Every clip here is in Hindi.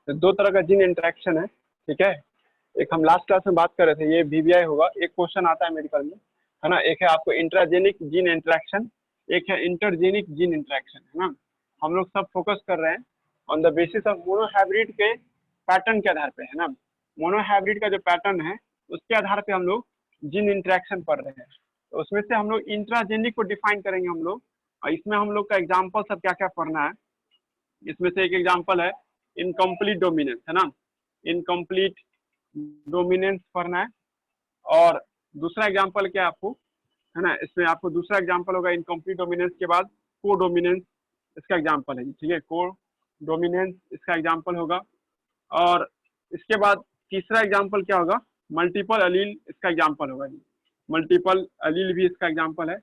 तो दो तरह का जीन इंटरेक्शन है, ठीक है। एक हम लास्ट क्लास में बात कर रहे थे, ये वीवीआई होगा, एक क्वेश्चन आता है मेडिकल में, है ना। एक है आपको इंट्राजेनिक जीन इंटरेक्शन, एक है इंटरजेनिक जीन इंटरेक्शन, है ना। हम लोग सब फोकस कर रहे हैं on the basis of monohybrid के पैटर्न के आधार पे, है ना। मोनोहाइब्रिड का जो पैटर्न है उसके आधार पे हम लोग जीन इंटरेक्शन पढ़ रहे हैं। तो उसमें से हम लोग इंट्राजेनिक को डिफाइन करेंगे हम लोग, और इसमें हम लोग का एग्जाम्पल सब क्या क्या पढ़ना है। इसमें से एक एग्जाम्पल है इनकम्प्लीट डोमिनेंस, है ना। इनकम्प्लीट डोमिनेंस पढ़ना है। और दूसरा एग्जाम्पल क्या है आपको, है ना, इसमें आपको दूसरा एग्जाम्पल होगा इनकम्प्लीट डोमिनेंस के बाद को डोमिनेंस, इसका एग्जाम्पल है, ठीक है। को डोमिनेंस इसका एग्जाम्पल होगा। और इसके बाद तीसरा एग्जाम्पल क्या होगा, मल्टीपल अलील इसका एग्जाम्पल होगा जी। मल्टीपल अलील भी इसका एग्जाम्पल है।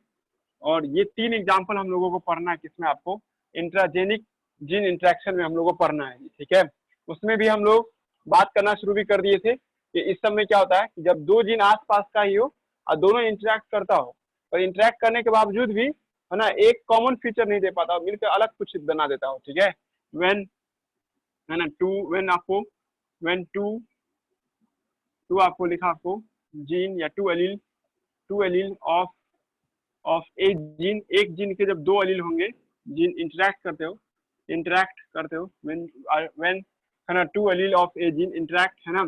और ये तीन एग्जाम्पल हम लोगों को पढ़ना है, किसमें आपको इंट्राजेनिक जीन इंटरेक्शन में हम लोगों को पढ़ना है, ठीक है। उसमें भी हम लोग बात करना शुरू भी कर दिए थे कि इस सब में क्या होता है कि जब दो जीन आसपास का ही हो और दोनों इंटरेक्ट करता हो, और इंटरेक्ट करने के बावजूद भी, है ना, एक कॉमन फीचर नहीं दे पाता, मिलकर अलग कुछ बना देता हो, ठीक है। व्हेन, है ना, व्हेन आपको व्हेन टू आपको लिखा आपको जीन या two allele of a gene, एक जीन के जब दो एलील होंगे, जीन इंटरेक्ट करते हो व्हेन, है ना, two allele of a gene interact, है ना,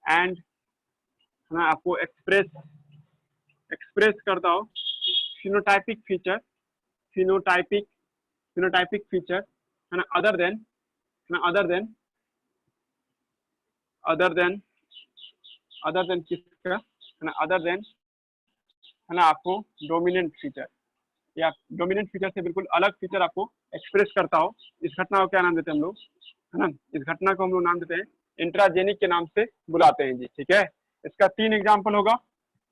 एंड, है ना, आपको एक्सप्रेस करता हो फिनोटाइपिक फीचर, फिनोटाइपिक फीचर, है ना, अदर देन किसका, है ना, अदर देन, है ना, आपको डोमिनेंट फीचर, या डोमिनेंट फीचर से बिल्कुल अलग फीचर आपको एक्सप्रेस करता हो। इस घटना को क्या नाम देते हैं हम लोग, है ना, इस घटना को हम लोग नाम देते हैं इंट्राजेनिक के नाम से बुलाते हैं जी, ठीक है। इसका तीन एग्जाम्पल होगा।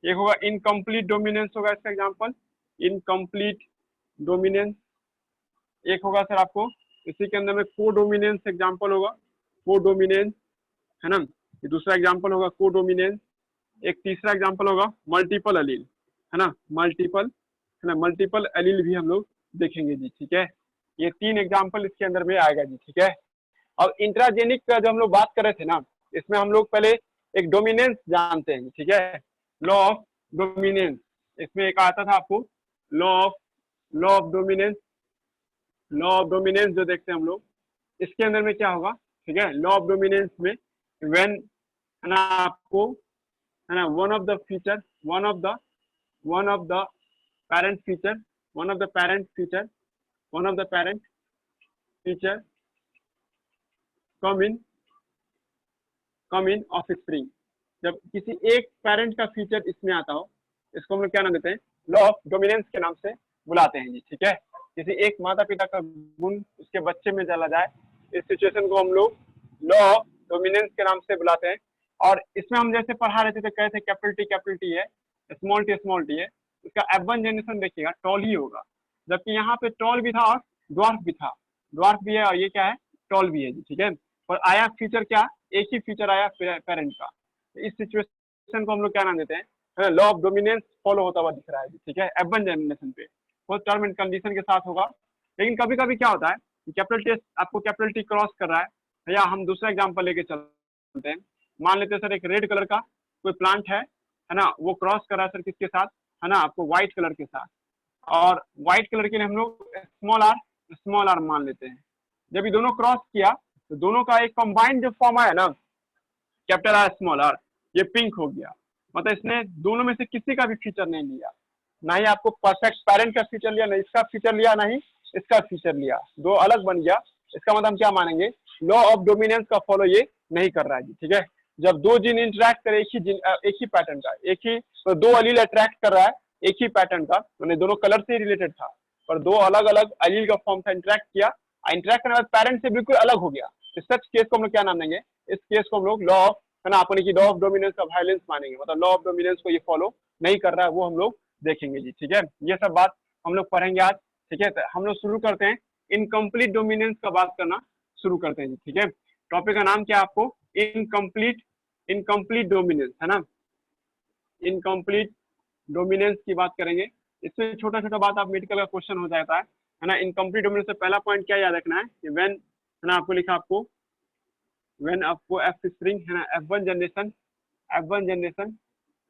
एक होगा इनकम्प्लीट डोमिनेंस होगा इसका एग्जाम्पल, इनकम्प्लीट डोमिनेंस। एक होगा सर आपको इसी के अंदर में को डोमिनेंस एग्जाम्पल होगा, को डोमिनेंस, है ना, ये दूसरा एग्जाम्पल होगा को डोमिनेंस। एक तीसरा एग्जाम्पल होगा मल्टीपल अलील, है ना, मल्टीपल अलील भी हम लोग देखेंगे जी, ठीक है। ये तीन एग्जाम्पल इसके अंदर में आएगा जी, ठीक है। अब इंट्राजेनिक का जो हम लोग बात कर रहे थे ना, इसमें हम लोग पहले एक डोमिनेंस जानते हैं, ठीक है, लॉ ऑफ डोमिनेंस। इसमें एक आता था आपको लॉ ऑफ डोमिनेंस, जो देखते हैं हम लोग, इसके अंदर में क्या होगा, ठीक है। लॉ ऑफ डोमिनेंस में व्हेन, है ना, आपको, है ना, one of the parent feature come in of spring. जब किसी एक पेरेंट का फीचर इसमें आता हो, इसको हम लोग क्या नाम देते हैं, लॉ ऑफ डोमिनेंस के नाम से बुलाते हैं जी, ठीक है। किसी एक माता पिता का गुण उसके बच्चे में चला जाए, इस सिचुएशन को हम लोग लॉ ऑफ डोमिनेंस के नाम से बुलाते हैं। और इसमें हम जैसे पढ़ा रहे थे तो कहते हैं कैपिटल टी है, स्मॉल टी है, उसका F1 जनरेशन देखिएगा टॉल ही होगा, जबकि यहाँ पे टॉल भी था और ड्वार्फ भी है, और ये क्या है, टॉल भी है जी, ठीक है। और आया फीचर क्या, एक ही फीचर आया पेरेंट का। इस सिचुएशन को हम लोग क्या नाम देते हैं, लॉ ऑफ डोमिनेंस फॉलो होता हुआ दिख रहा है, ठीक है, F1 जनरेशन पे, वो टर्म एंड कंडीशन के साथ होगा। लेकिन कभी कभी क्या होता है, कैपिटल टी क्रॉस कर रहा है, या हम दूसरा एग्जाम्पल लेके चलते हैं। मान लेते हैं सर एक रेड कलर का कोई प्लांट है ना, वो क्रॉस कर रहा है सर किसके साथ, है ना, आपको व्हाइट कलर के साथ। और व्हाइट कलर के लिए हम लोग स्मॉल आर मान लेते हैं। जब ये दोनों क्रॉस किया तो दोनों का एक कंबाइंड जो फॉर्म आया ना, कैपिटल आर स्मॉल आर, ये पिंक हो गया। मतलब इसने दोनों में से किसी का भी फीचर नहीं लिया, ना ही आपको परफेक्ट पेरेंट का फीचर लिया, ना इसका फीचर लिया, ना ही इसका फीचर लिया, दो अलग बन गया। इसका मतलब हम क्या मानेंगे, लॉ ऑफ डोमिनेंस का फॉलो ये नहीं कर रहा है जी, ठीक है। जब दो जीन इंटरेक्ट करे एक ही पैटर्न का, एक ही तो दो अलील अट्रैक्ट कर रहा है एक ही पैटर्न का, मैंने दोनों कलर से रिलेटेड था पर दो अलग अलग अलील का फॉर्म था, इंटरेक्ट किया, इंटरेक्ट करने के बाद पैरेंट से बिल्कुल अलग हो गया, इस सच केस को हम लोग क्या नाम देंगे, इस केस को हम लोग लॉ ऑफ, है ना, अपने की लॉ ऑफ डोमिनेंस का वायलेंस मानेंगे, मतलब लॉ ऑफ डोमिनेंस को ये फॉलो नहीं कर रहा है वो हम लोग देखेंगे जी। ठीक है, ये सब बात हम लोग पढ़ेंगे आज। ठीक है, तो हम लोग शुरू करते हैं, इनकम्प्लीट डोमिनेंस का बात करना शुरू करते हैं जी। ठीक है, टॉपिक का नाम क्या है आपको, इनकम्प्लीट डोमिनेंस, है ना, इनकम्प्लीट डोमिनेंस की बात करेंगे। इसमें छोटा छोटा बात आप मेडिकल का क्वेश्चन हो जाता है ना। इनकम्प्लीट डोमिनेंस से पहला पॉइंट क्या याद रखना है कि व्हेन, है ना, आपको लिखा आपको व्हेन आपको एफ स्प्रिंग, है ना, F1 जनरेशन,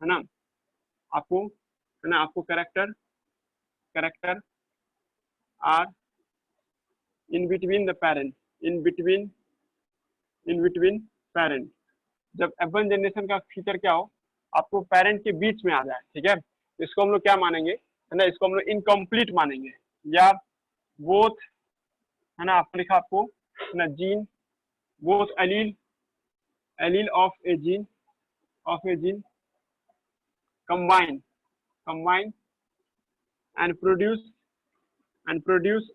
है ना, आपको, है ना, आपको character are in between the parent, in between parent, जब F1 जनरेशन का फीचर क्या हो, आपको पेरेंट के बीच में आ जाए। ठीक है, इसको हम लोग क्या मानेंगे, है ना, इसको हम लोग इनकम्प्लीट मानेंगे, या बोथ, है ना, आपको लिखा आपको, है ना, gene, both allele of a gene combine and produce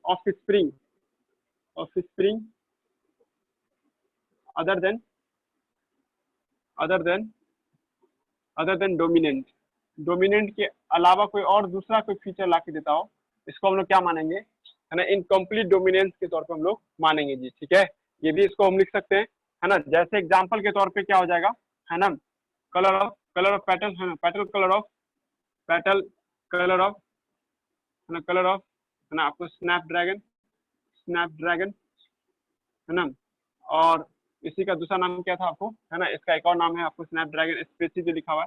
offspring other than dominant के अलावा कोई और दूसरा कोई फीचर ला के देता हो, इसको हम लोग क्या मानेंगे, है ना, इनकम्प्लीट डोमिनेंस के तौर पे हम लोग मानेंगे जी। ठीक है, ये भी इसको हम लिख सकते हैं, है ना, जैसे एग्जांपल के तौर पे क्या हो जाएगा, है ना, कलर ऑफ पेटल, है ना, पेटल कलर ऑफ, है ना, है ना, आपको स्नैपड्रैगन, है ना, और इसी का दूसरा नाम क्या था आपको, है ना, इसका एक और नाम है आपको स्नैपड्रैगन स्पेसी जो लिखा हुआ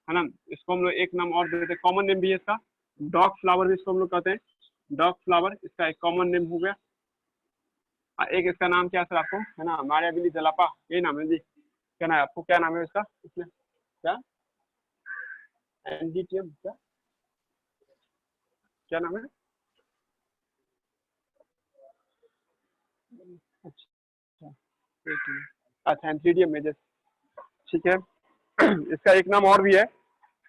है ना, इसको हम लोग एक नाम और देते हैं, कॉमन नेम भी है इसका, डॉग फ्लावर भी इसको हम लोग कहते हैं, डॉग फ्लावर, इसका एक कॉमन नेम हो गया। एक इसका नाम क्या है सर आपको, है ना, मारिया बिली जलापा, यही नाम है जी, क्या नाम है आपको, क्या नाम है इसका, इसमें क्या एनडीटीएम, क्या नाम है, अच्छा एंथ्रीडियम मेजस। ठीक है, इसका एक नाम और भी है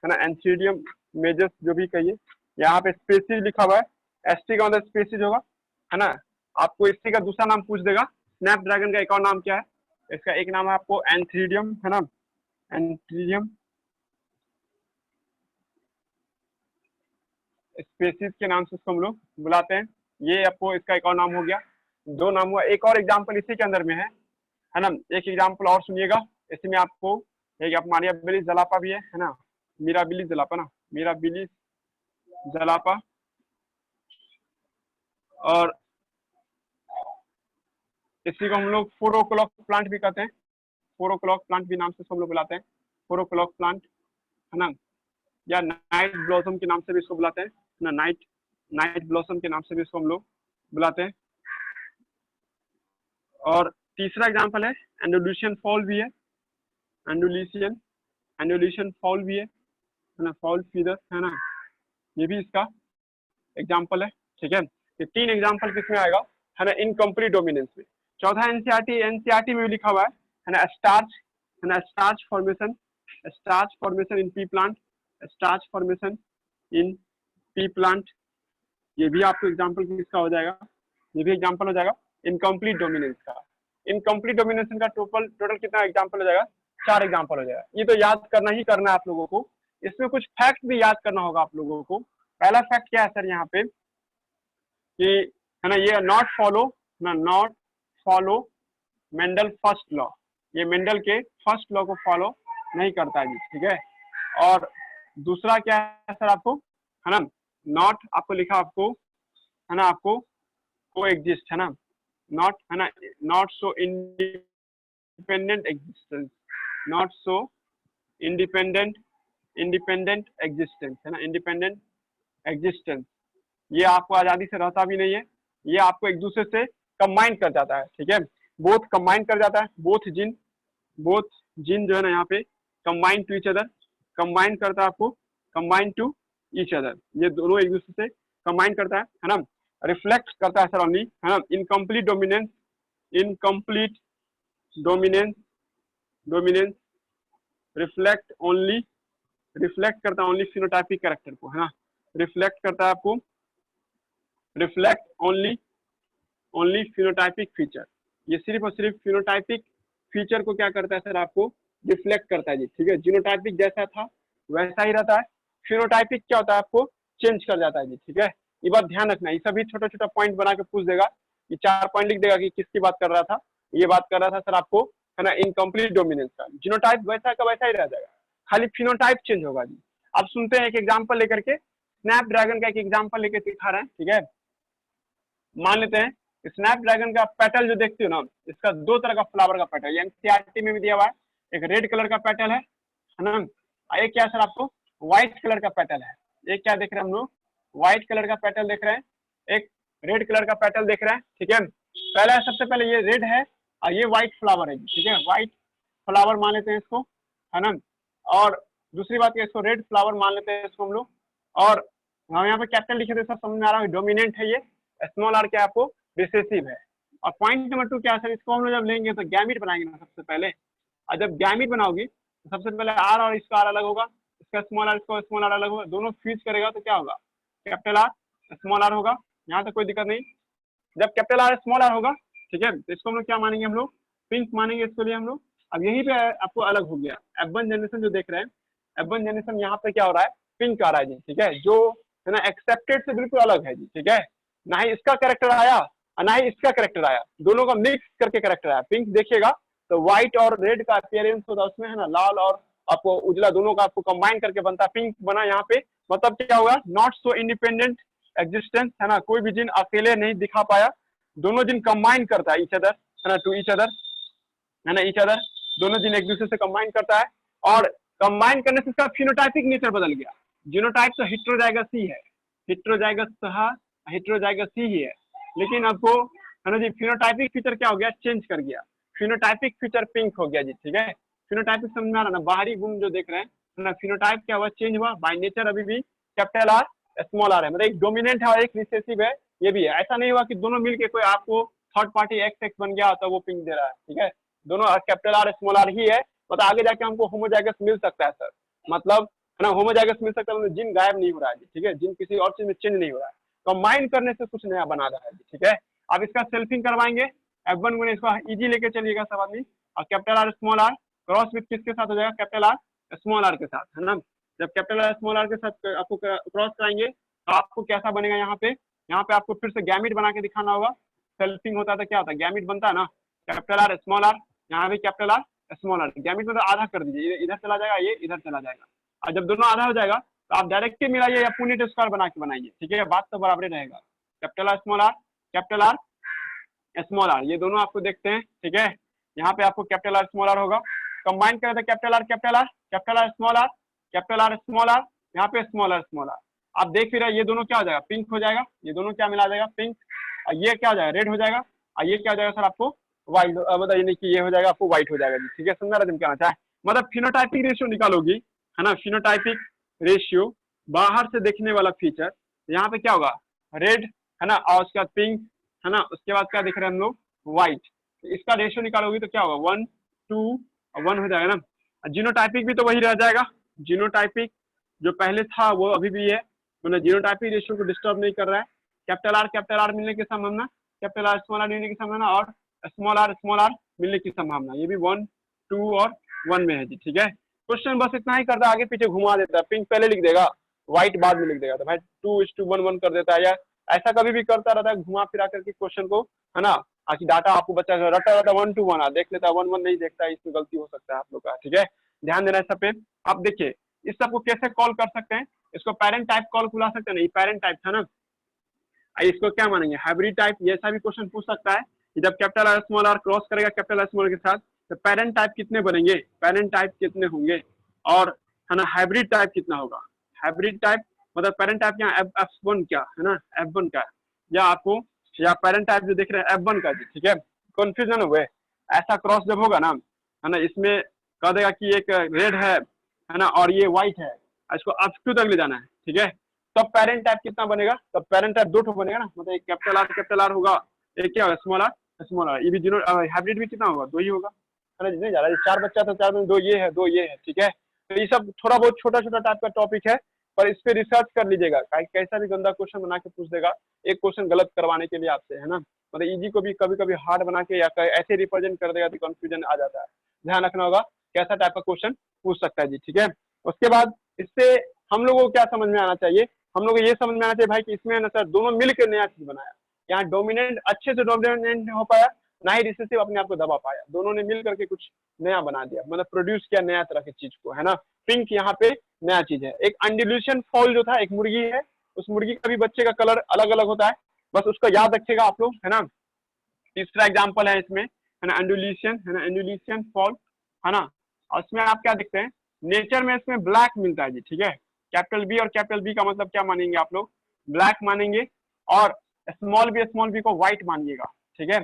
ना, एंथ्रीडियम मेजस जो भी कहिए, यहाँ पे स्पेसीज लिखा हुआ है, एसटी का मतलब स्पेसीज होगा, है ना, आपको इसी का दूसरा नाम पूछ देगा, स्नैपड्रैगन का एक और नाम क्या है, इसका एक नाम है आपको एंथ्रीडियम, है ना, एंथ्रीडियम स्पेसीज के नाम से इसको हम लोग बुलाते हैं, ये आपको इसका एक और नाम हो गया, दो नाम हुआ। एक और एग्जाम्पल इसी के अंदर में है ना, एक एग्जाम्पल और सुनिएगा, इसमें आपको एक आप मारिया बिली जलापा भी है ना, मिराबिली जलापा ना, मिराबिली जलापा, और इसी को हम लोग 4 o'clock प्लांट भी कहते हैं, 4 o'clock प्लांट भी नाम से हम लोग बुलाते हैं, 4 o'clock प्लांट, है ना, या नाइट ब्लॉसम के नाम से भी इसको बुलाते हैं ना, नाइट ब्लॉसम के नाम से भी इसको हम लोग बुलाते हैं। और तीसरा एग्जांपल है एंडोल्यूशन फॉल भी है, एंडोल्यूशन फॉल भी है ना, फॉल फीदर, है ना, ये भी इसका एग्जांपल है। ठीक है, ये तीन एग्जांपल किसमें आएगा, है ना, इनकम्प्लीट डोमिनेंस में। चौथा एनसीईआरटी में भी लिखा हुआ है ना, स्टार्च, है ना, starch formation in P plant, starch formation in P plant, ये भी आपको एग्जांपल किसका हो जाएगा, ये भी एग्जांपल हो जाएगा इनकम्प्लीट डोमिनेंस का। इनकम्प्लीट डोमिनेशन का टोटल कितना एग्जांपल हो जाएगा, 4 एग्जांपल हो जाएगा। ये तो याद करना ही करना है आप लोगों को, इसमें कुछ फैक्ट भी याद करना होगा आप लोगों को। पहला फैक्ट क्या है सर यहाँ पे कि, है ना, ये not follow Mendel first law, ये मेंडल के फर्स्ट लॉ को फॉलो नहीं करता है जी। ठीक है, और दूसरा क्या है सर आपको, है ना, नॉट आपको लिखा आपको, है ना, आपको को एग्जिस्ट, है ना, नॉट, है ना, not so independent existence, not so independent existence, है ना, इंडिपेंडेंट एग्जिस्टेंस, ये आपको आजादी से रहता भी नहीं है, ये आपको एक दूसरे से कंबाइन कर जाता है। ठीक है, बोथ कंबाइन कर जाता है, बोथ जिन जो है ना यहाँ पे combine to each other, combine करता है आपको, कंबाइन टू ईच अदर, ये दोनों एक दूसरे से कंबाइन करता है ना, रिफ्लेक्ट करता है सर ओनली, है ना, इनकम्प्लीट डोमिनेंस रिफ्लेक्ट करता है ओनली फिनोटाइपिक कैरेक्टर को, है ना, रिफ्लेक्ट करता है आपको, रिफ्लेक्ट ओनली फिनोटाइपिक फीचर, ये सिर्फ और सिर्फ फिनोटाइपिक फीचर को क्या करता है सर, आपको रिफ्लेक्ट करता है जी, ठीक है। जीनोटाइपिक जैसा था वैसा ही रहता है, फिनोटाइपिक क्या होता है, आपको चेंज कर जाता है जी, ठीक है। ये बात ध्यान रखना, ये सभी छोटा छोटा पॉइंट बना के पूछ देगा, ये 4 पॉइंट लिख देगा कि किसकी बात कर रहा था, ये बात कर रहा था सर आपको, है ना, इनकम्प्लीट डोमिनेंस का। जीनोटाइप वैसा का वैसा ही रह जाएगा, खाली फिनोटाइप चेंज होगा जी। अब सुनते हैं एक एग्जाम्पल लेकर के, स्नैपड्रैगन का एक एग्जाम्पल लेकर दिखा रहे हैं, ठीक है। मान लेते हैं स्नैपड्रैगन का पेटल जो देखते हो ना, इसका 2 तरह का फ्लावर का पेटल एनसीईआरटी में भी दिया हुआ है, एक रेड कलर का पेटल है ना, एक क्या सर आपको व्हाइट कलर का पेटल है, एक क्या देख रहे हैं हम लोग, व्हाइट कलर का पेटल देख रहे हैं, एक रेड कलर का पेटल देख रहे हैं, ठीक है। पहला सबसे पहले ये रेड है और ये व्हाइट फ्लावर है, ठीक है, व्हाइट फ्लावर मान लेते हैं इसको, है ना। और दूसरी बात इसको रेड फ्लावर मान लेते हैं इसको हम लोग, और हम यहाँ पे कैपिटल लिखे थे, सब समझ में आ रहा है, डोमिनेंट है ये, स्मॉल आर क्या आपको रिसेसिव है। और पॉइंट नंबर 2 क्या है सर, इसको हम लोग जब लेंगे तो गैमिट बनाएंगे ना सबसे पहले, और जब गैमिट बनाओगी तो सबसे पहले आर और इसका आर अलग होगा, इसका स्मॉल आर इसका स्मॉल आर अलग होगा, दोनों फ्यूज करेगा तो क्या होगा, कैपिटल आर स्मॉल आर होगा, यहाँ तक कोई दिक्कत नहीं। जब कैपिटल आर स्मॉल आर होगा, ठीक है, तो इसको हम लोग क्या मानेंगे, हम लोग पिंक मानेंगे इसके लिए हम लोग। अब यहीं पे आपको अलग हो गया, F1 जनरेशन जो देख रहे हैं, F1 जनरेशन यहाँ पे क्या हो रहा है, पिंक आ रहा है जी, ठीक है, जो है ना एक्सेप्टेड से बिल्कुल अलग है जी, ठीक है। ना ही इसका कैरेक्टर आया और ना ही इसका कैरेक्टर आया, दोनों का मिक्स करके कैरेक्टर आया। पिंक देखिएगा तो व्हाइट और रेड का अपीयरेंस होता है उसमें, है ना, लाल और आपको उजला दोनों का आपको कंबाइन करके बनता है, पिंक बना यहाँ पे। मतलब क्या होगा, नॉट सो इंडिपेंडेंट एग्जिस्टेंस, है ना, कोई भी जिन अकेले नहीं दिखा पाया, दोनों जिन कंबाइन करता है ईच अदर, है ना, टू ईच अदर, है ना, ईच अदर, दोनों जिन एक दूसरे से कंबाइन करता है, और कंबाइन करने से इसका फिनोटाइपिक नेचर बदल गया। जीनोटाइप तो हेट्रोजाइगस ही है, हेट्रोजाइगस ही है, लेकिन आपको है ना जी फिनोटाइपिक फीचर क्या हो गया, चेंज कर गया, फिनोटाइपिक फीचर पिंक हो गया जी, ठीक है। फिनोटाइपिक समझ में आ रहा ना, बाहरी गुण जो देख रहे हैं, है ना, फिनोटाइप क्या हुआ, चेंज हुआ, बाय नेचर अभी भी कैपिटल आर स्मॉल आर है, मतलब एक डोमिनेंट है और एक रिसेसिव है, ये भी है। ऐसा नहीं हुआ कि दोनों मिलके कोई आपको थर्ड पार्टी एक्स एक्स बन गया तो वो पिंक दे रहा है, ठीक है, दोनों कैपिटल आर स्मॉल आर ही है। मतलब आगे जाके हमको होमोजाइगस मिल सकता है सर, मतलब है ना, होमोजाइगस मिल सकता है, मतलब जिन गायब नहीं हो रहा है, ठीक है, जिन किसी और चीज में चेंज नहीं हो रहा है, कंबाइन करने से कुछ नया बना रहा है, ठीक है। अब इसका सेल्फिंग करवाएंगे, F1 गुने इसको इजी लेके चलिएगा सब आदमी, और capital R small R cross with किसके साथ हो जाएगा, कैपिटल आर स्मॉल आर के साथ, है ना। जब कैपिटल आर स्मॉल आर के साथ आपको क्रॉस कराएंगे तो आपको कैसा बनेगा, यहाँ पे आपको फिर से गैमिट बना के दिखाना होगा। सेल्फिंग होता था क्या होता है, गैमिट बनता है ना, कैपिटल आर स्मॉल आर, यहाँ भी capital R small R, gamete में तो आधा कर दीजिए, इधर चला जाएगा, ये इधर चला जाएगा, और जब दोनों आधा हो जाएगा तो आप डायरेक्ट मिलाइए या यूनिट स्क्वायर बना के बनाइए, ठीक है, बात तो बराबर रहेगा। Capital R small R, capital R small R, ये दोनों आपको देखते हैं, ठीक है। यहाँ पे आपको कैपिटल आर स्मॉल आर होगा, कंबाइन करें तो capital R capital R, capital R small R, capital R small R, यहाँ पे स्मॉल आर। आप देख फिर ये दोनों क्या हो जाएगा, पिंक हो जाएगा, ये दोनों क्या मिला जाएगा, पिंक, और ये क्या हो जाएगा, रेड हो जाएगा, और ये क्या हो जाएगा सर आपको व्हाइट, मतलब ये नहीं कि ये हो जाएगा आपको व्हाइट हो जाएगा जी, ठीक है, समझा रहे क्या चाहे, मतलब फिनोटाइपिक रेशियो निकालोगी, है ना, फिनोटाइपिक रेशियो बाहर से देखने वाला फीचर, यहाँ पे क्या होगा, रेड, है ना, और उसके बाद पिंक, है ना, उसके बाद क्या दिख रहे हैं हम लोग, व्हाइट, इसका रेशियो निकालोगी तो क्या होगा, 1 2 1 हो जाएगा ना। जीनोटाइपिक भी तो वही रह जाएगा, जीनोटाइपिक जो पहले था वो अभी भी है, मतलब जीनोटाइपिक रेशियो को डिस्टर्ब नहीं कर रहा है। कैपिटल आर मिलने की संभावना, कैपिटल आर स्मॉल आर मिलने की संभावना, और स्मॉल आर मिलने की संभावना, ये भी 1 2 और 1 में है जी, ठीक है। क्वेश्चन बस इतना ही करता है, आगे पीछे घुमा देता है, पिंक पहले लिख देगा, व्हाइट बाद में लिख देगा, तो भाई 2:1 कर देता है, या ऐसा कभी भी करता रहता है, घुमा फिरा करके क्वेश्चन को, है ना, आखिर डाटा आपको बच्चा रटा रहता 1 to 1 देख लेता है, 1 1 नहीं देखता है, इसमें गलती हो सकता है आप लोग का, ठीक है, ध्यान देना है सब पे। आप देखिए इस सबको कैसे कॉल कर सकते हैं, इसको पेरेंट टाइप कॉल बुला सकते हैं, नहीं पेरेंट टाइप था ना, इसको क्या मानेंगे, हाइब्रिड टाइप, ये ऐसा भी क्वेश्चन पूछ सकता है कि जब capital R small R cross करेगा कैपिटल आर स्मॉल के साथ, तो पेरेंट टाइप कितने बनेंगे, पेरेंट टाइप कितने होंगे, और है ना हाइब्रिड टाइप कितना होगा, हाइब्रिड टाइप मतलब पेरेंट टाइप यहाँ F1 क्या है ना, F1 का, या आपको या पेरेंट टाइप जो देख रहे हैं F1 का जी, ठीक है, कंफ्यूजन हुए, ऐसा क्रॉस जब होगा ना, है ना, इसमें कह देगा कि एक रेड है ना, और ये व्हाइट है, इसको F2 तक ले जाना है, ठीक है, तब पेरेंट टाइप कितना बनेगा, तब पेरेंट टाइप 2 बनेगा ना, मतलब एक कैपिटल आर होगा, एक क्या होगा स्मॉल आर, ये भी जीरो, हाइब्रिड भी कितना होगा 2 ही होगा, है ना, नहीं जा रहा, 4 बच्चा था 4 में 2 ये है 2 ये है, ठीक है। तो ये सब थोड़ा बहुत छोटा छोटा टाइप का टॉपिक है, पर इस पे रिसर्च कर लीजिएगा, कैसा भी गंदा क्वेश्चन बना के पूछ देगा एक क्वेश्चन गलत करवाने के लिए आपसे, है ना। मतलब इजी को भी कभी कभी हार्ड बना के या ऐसे रिप्रेजेंट कर देगा तो कंफ्यूजन आ जाता है, ध्यान रखना होगा कैसा टाइप का क्वेश्चन पूछ सकता है जी, ठीक है। उसके बाद इससे हम लोगों को क्या समझ में आना चाहिए, हम लोग को ये समझ में आना चाहिए भाई कि इसमें ना सर दोनों मिलकर नया चीज बनाया, यहाँ डोमिनेंट अच्छे से डोमिनेंट नहीं हो पाया, ना ही रिसेसिव अपने आप को दबा पाया, दोनों ने मिल करके कुछ नया बना दिया, मतलब प्रोड्यूस किया नया तरह की चीज को, है ना। पिंक यहाँ पे नया चीज है। एक अंडुलेशन फॉल जो था, एक मुर्गी है, उस मुर्गी का भी बच्चे का कलर अलग अलग होता है, बस उसको याद रखिएगा आप लोग, है ना। तीसरा एग्जाम्पल है इसमें, है ना, अंडुलेशन, है ना, अंडुलेशन फॉल, है ना। और इसमें आप क्या देखते हैं, नेचर में इसमें ब्लैक मिलता है जी, ठीक है। कैपिटल बी और कैपिटल बी का मतलब क्या मानेंगे आप लोग, ब्लैक मानेंगे, और स्मॉल बी को व्हाइट मानिएगा, ठीक है।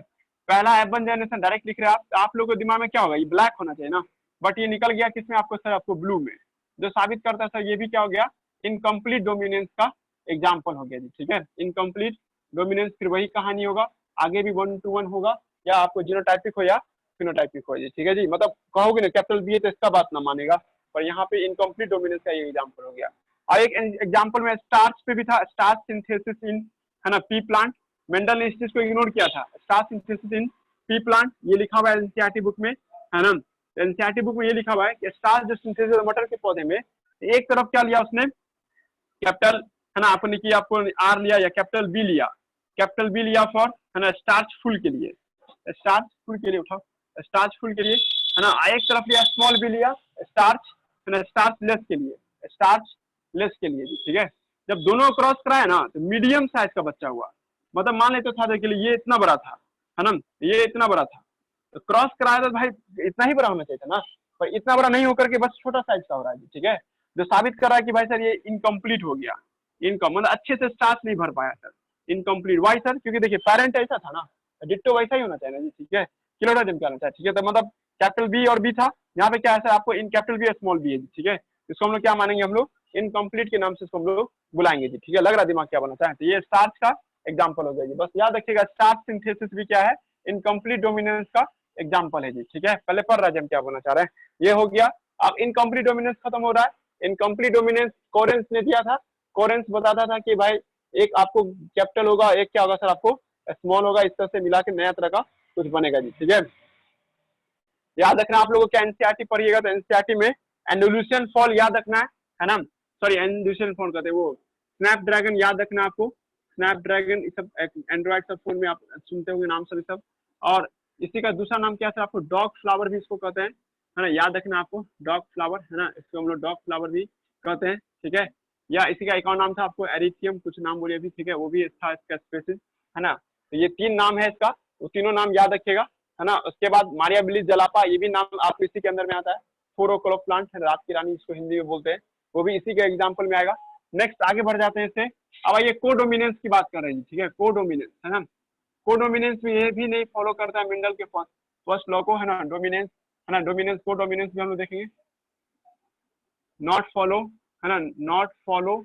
पहला F1 जनरेशन डायरेक्ट लिख रहे हैं आप लोगों के दिमाग में क्या होगा, ये ब्लैक होना चाहिए ना, बट ये निकल गया किसमें आपको सर, आपको ब्लू में, जो साबित करता है सर ये भी क्या हो गया, इनकम्प्लीट डोमिनेंस का एग्जाम्पल हो गया जी, ठीक है। इनकम्प्लीट डोमिनेंस फिर वही कहानी होगा, आगे भी 1 to 1 होगा, या आपको जीनोटाइपिक हो या फिनोटाइपिक हो जी, ठीक है जी। मतलब कहोगे ना कैपिटल बी है तो इसका बात ना मानेगा, पर यहाँ पे इनकम्प्लीट डोमिनेंस का ये एग्जाम्पल हो गया। और एक एग्जाम्पल में स्टार्च पे भी था, स्टार्च सिंथेसिस इन, है ना, पी प्लांट, मेंडल ने इस चीज को इग्नोर किया था, starch synthesis in P plant, ये लिखा हुआ है एनसीईआरटी बुक में, है ना। एनसीईआरटी बुक में ये लिखा हुआ है कि स्टार्च जो सिंथेसिस मटर के पौधे में, एक तरफ क्या लिया उसने, कैपिटल, है ना, आपने किया, आपको आर लिया या कैपिटल बी लिया, कैपिटल बी लिया फॉर, है ना, स्टार्च फुल के लिए, स्टार्च फुल के लिए उठाओ, स्टार्च फुल के लिए, है ना। एक तरफ लिया स्मॉल बी लिया स्टार्च, है ना, स्टार्च लेस के लिए, स्टार्च लेस के लिए, ठीक है। जब दोनों क्रॉस कराया ना तो मीडियम साइज का बच्चा हुआ, मतलब मान लेते था के लिए ये इतना बड़ा था, है ना, ये इतना बड़ा था, तो क्रॉस कराया तो भाई इतना ही बड़ा होना चाहिए था ना, पर इतना बड़ा नहीं होकर के बस छोटा साइज का हो रहा है, ठीक है। जो साबित कर रहा है कि भाई सर ये इनकम्प्लीट हो गया, इनकम मतलब अच्छे से स्टार्च नहीं भर पाया सर, इनकम्प्लीट। वाई सर, क्योंकि देखिए पेरेंट ऐसा था ना, डिट्टो वैसा ही होना चाहिए ना जी, ठीक है, किलोडाइम क्या होना चाहिए, ठीक है। तो मतलब कैपिटल बी और बी था, यहाँ पे क्या है सर, आपको इन कैपिटल बी और स्मॉल बी है, ठीक है। इसको हम लोग क्या मानेंगे, हम लोग इनकम्प्लीट के नाम से इसको हम लोग बुलाएंगे जी, ठीक है। लग रहा दिमाग क्या बनाता है, तो ये स्टार्च का एग्जाम्पल हो जाएगी, बस याद रखिएगा स्टार्च सिंथेसिस भी क्या है, इनकम्प्लीट डोमिनेंस का एग्जाम्पल है जी, ठीक है। पहले पढ़ रहा है हम क्या बोलना चाह रहे हैं, ये हो गया। अब इनकम्प्लीट डोमिनेंस खत्म हो रहा है, इनकम्प्लीट डोमिनेंस कोरेंस ने दिया था, कोरेंस बताता था कि भाई एक आपको कैपिटल होगा, एक क्या होगा सर, आपको स्मॉल होगा, इस तरह से मिला के नया तरह का कुछ बनेगा जी, ठीक है। याद रखना आप लोगों को क्या एनसीईआरटी पढ़िएगा तो एनसीईआरटी में एंडोल्यूशन फॉल याद रखना है ना, सॉरी एंडोल्यूशन फॉल कहते हैं वो, स्नैपड्रैगन याद रखना आपको, स्नैपड्रैगन सब एंड्रॉइड सब फोन में आप सुनते होंगे नाम सब सब। और इसी का दूसरा नाम क्या है आपको, डॉग फ्लावर भी इसको कहते हैं, है ना, याद रखना आपको डॉग फ्लावर, है ना, इसको हम लोग डॉग फ्लावर भी कहते हैं, ठीक है। या इसी का एक और नाम था आपको एरिथियम, कुछ नाम बोलिए भी, ठीक है, वो भी था इसका स्पेसिस, है ना। तो ये 3 नाम है इसका, वो तीनों नाम याद रखिएगा, है ना। उसके बाद मारिया बिलिस जलापा, ये भी नाम आप इसी के अंदर में आता है, फोरोक्लो प्लांट है, रात की रानी इसको हिंदी में बोलते हैं, वो भी इसी के एग्जाम्पल में आएगा। नेक्स्ट आगे बढ़ जाते हैं इससे। अब आइए कोडोमिनेंस की बात कर रहे हैं, ठीक है, कोडोमिनेंस, है ना। कोडोमिनेंस में ये भी नहीं फॉलो करता है मेंडल के फर्स्ट लॉ को, है ना, डोमिनेंस, है ना, डोमिनेंस कोडोमिनेंस भी हम लोग देखेंगे, नॉट फॉलो, है ना, not follow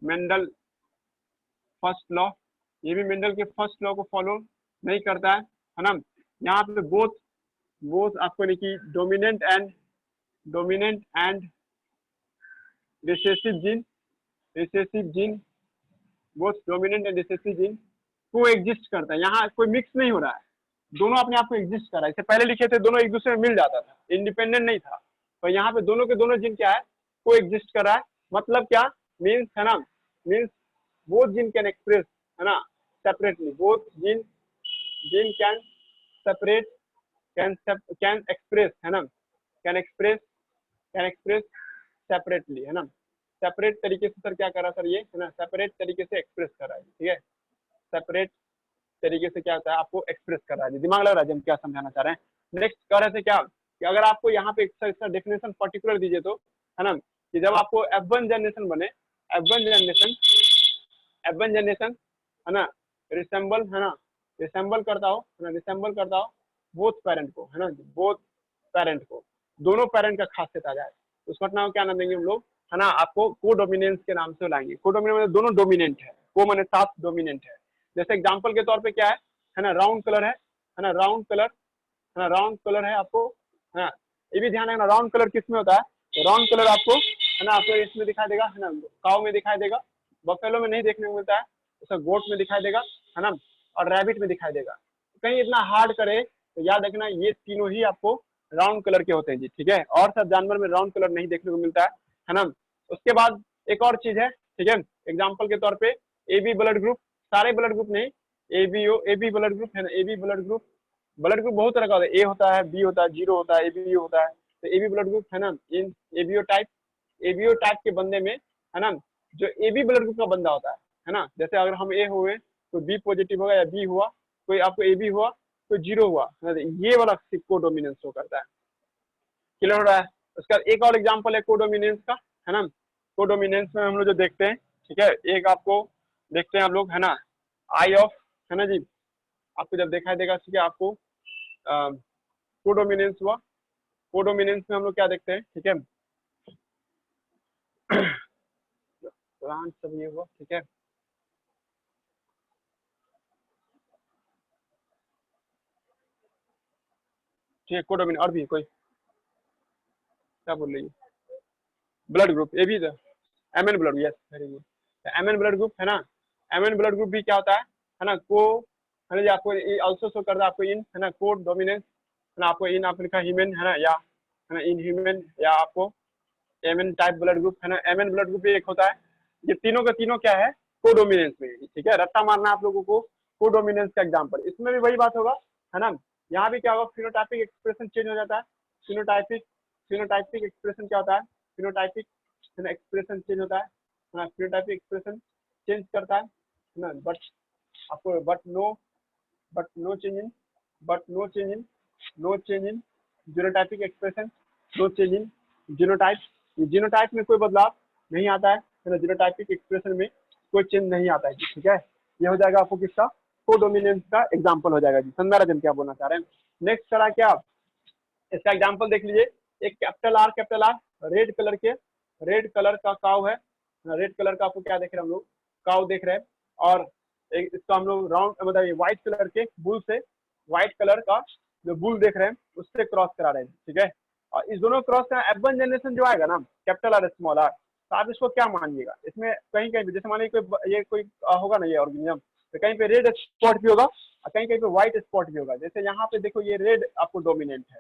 Mendel first law, ये भी मेंडल के फर्स्ट लॉ को फॉलो नहीं करता है ना। यहाँ पे बोथ बोथ आपको लिखी dominant and recessive gene both dominant and recessive gene को एग्जिस्ट करता है, यहाँ कोई मिक्स नहीं हो रहा है, दोनों अपने आप को एग्जिस्ट कर रहा है। इससे पहले लिखे थे दोनों एक दूसरे में मिल जाता था, इंडिपेंडेंट नहीं था, पर यहाँ पे दोनों के दोनों जीन क्या है, को एग्जिस्ट कर रहा है। मतलब क्या मीन्स, है ना, means both gene can express, है ना, separately, both gene can separate, can express, है ना, कैन एक्सप्रेस सेपरेटली, है ना। सेपरेट तरीके से सर क्या कर रहा है सर, ये, है ना, सेपरेट तरीके से एक्सप्रेस कर रहा है, ठीक है, सेपरेट तरीके से क्या होता है, आपको एक्सप्रेस कर रहा है। दिमाग लग रहा है हम क्या समझाना चाह रहे हैं। नेक्स्ट कह रहे थे क्या कि अगर आपको यहाँ पे इसका डेफिनेशन पर्टिकुलर दीजिए तो, है ना, कि जब आपको F1 जनरेशन बने, F1 जनरेशन, है ना, रिसेंबल, है ना, रिसेंबल करता हो, है ना, रिसेंबल करता हो बोथ पेरेंट को, है ना, बोथ पेरेंट को, दोनों पेरेंट का खासियत आ जाए, उस घटना को क्या नाम देंगे हम लोग, है ना, आपको कोडोमिनेंस के नाम से लाएंगे। कोडोमिनेंस दोनों डोमिनेंट है, को माने साथ डोमिनेंट है। जैसे एग्जांपल के तौर पे क्या है ना, राउंड कलर है ना, राउंड कलर ना राउंड कलर है आपको, है ना। ये भी ध्यान रखना राउंड कलर किस में होता है, तो राउंड कलर आपको, है ना, आपको इसमें दिखाई देगा, है ना, काऊ में दिखाई देगा, बफेलो में नहीं देखने को मिलता है, उसका गोट में दिखाई देगा, है ना, और रैबिट में दिखाई देगा। कहीं इतना हार्ड करे तो याद रखना ये तीनों ही आपको राउंड कलर के होते हैं जी, ठीक है। और सब जानवर में राउंड कलर नहीं देखने को मिलता है ना। उसके बाद एक और चीज है, ठीक है, एग्जाम्पल के तौर पे ए बी ब्लड ग्रुप, सारे ब्लड ग्रुप नहीं, ए बी ब्लड ग्रुप है ना, ए बी ब्लड ग्रुप बहुत तरह का होता है, ए होता है, बी होता है, जीरो होता है, एबीओ होता है। तो ए बी ब्लड ग्रुप है ना, इन एबीओ टाइप के बंदे में, है ना, जो ए बी ब्लड ग्रुप का बंदा होता है ना, जैसे अगर हम ए हुए तो बी पॉजिटिव होगा, या बी हुआ कोई आपको ए बी हुआ तो जीरो हुआ, ये वाला कोडोमिनेंस शो करता है। क्लियर हो रहा है। उसका एक और एग्जांपल है कोडोमिनेंस का, है ना। कोडोमिनेंस में हम लोग जो देखते हैं, ठीक है, एक आपको देखते हैं हम लोग, है ना, आई ऑफ, है ना जी, आपको जब दिखाई देगा, ठीक है, आपको कोडोमिनेंस हुआ। कोडोमिनेंस में हम लोग क्या देखते हैं, ठीक है, सब ये हुआ, ठीक है, ठीक है, कोडोमिनेंस। और भी कोई क्या बोल रही है, ब्लड ग्रुप, ये भी M N blood, yes very good, M N blood group, है ना। एम एन ब्लड ग्रुप भी क्या होता है ना, को, है ना जी, आपको ऑल्सो शो करता है आपको इन, है ना, कोड डोमिनेंस, है ना, आपको इन, आपने लिखा ह्यूमन, है ना, या है ना इन ह्यूमन, या आपको M N type blood group, है ना। एम एन ब्लड ग्रुप भी एक होता है। ये तीनों के तीनों क्या है, कोडोमिनेंस में, ठीक है, रट्टा मारना आप लोगों को कोडोमिनेंस का एग्जाम्पल। इसमें भी वही बात होगा, है ना। यहाँ भी क्या होगा, फिनोटाइपिक एक्सप्रेशन चेंज हो जाता है। फिनोटाइपिक फिनोटाइपिक एक्सप्रेशन क्या होता है, फिनोटाइपिक एक्सप्रेशन चेंज होता है ना, फिनोटाइपिक एक्सप्रेशन चेंज करता है ना, बट आपको but no change in but no change in genotypic expression, no change in genotype. Genotype में कोई बदलाव नहीं आता है ना, जीनोटाइपिक एक्सप्रेशन में कोई चेंज नहीं आता है, ठीक है। ये हो जाएगा आपको किसका, कोडोमिनेंस का एग्जांपल हो जाएगा जी। संध्याराजन क्या बोलना चाह रहे हैं। नेक्स्ट करा क्या, इसका एग्जांपल देख लीजिए। एक कैपिटल आर रेड कलर का काउ है, रेड कलर का आपको क्या देख रहे हैं हम लोग, काउ देख रहे हैं। और एक इसका हम लोग राउंड, मतलब व्हाइट कलर के बुल से, व्हाइट कलर का जो बुल देख रहे हैं उससे क्रॉस करा रहे हैं, ठीक है। और इस दोनों क्रॉस का F1 जनरेशन जो आएगा ना, कैपिटल आर स्मॉल आर, तो आप इसको क्या मानिएगा, इसमें कहीं कहीं भी, जैसे मान लीजिए कोई ये कोई होगा ना ये ऑर्गेनिज्म, तो कहीं पे रेड स्पॉट भी होगा और कहीं कहीं पे व्हाइट स्पॉट भी होगा। जैसे यहाँ पे देखो ये रेड आपको डोमिनेंट है,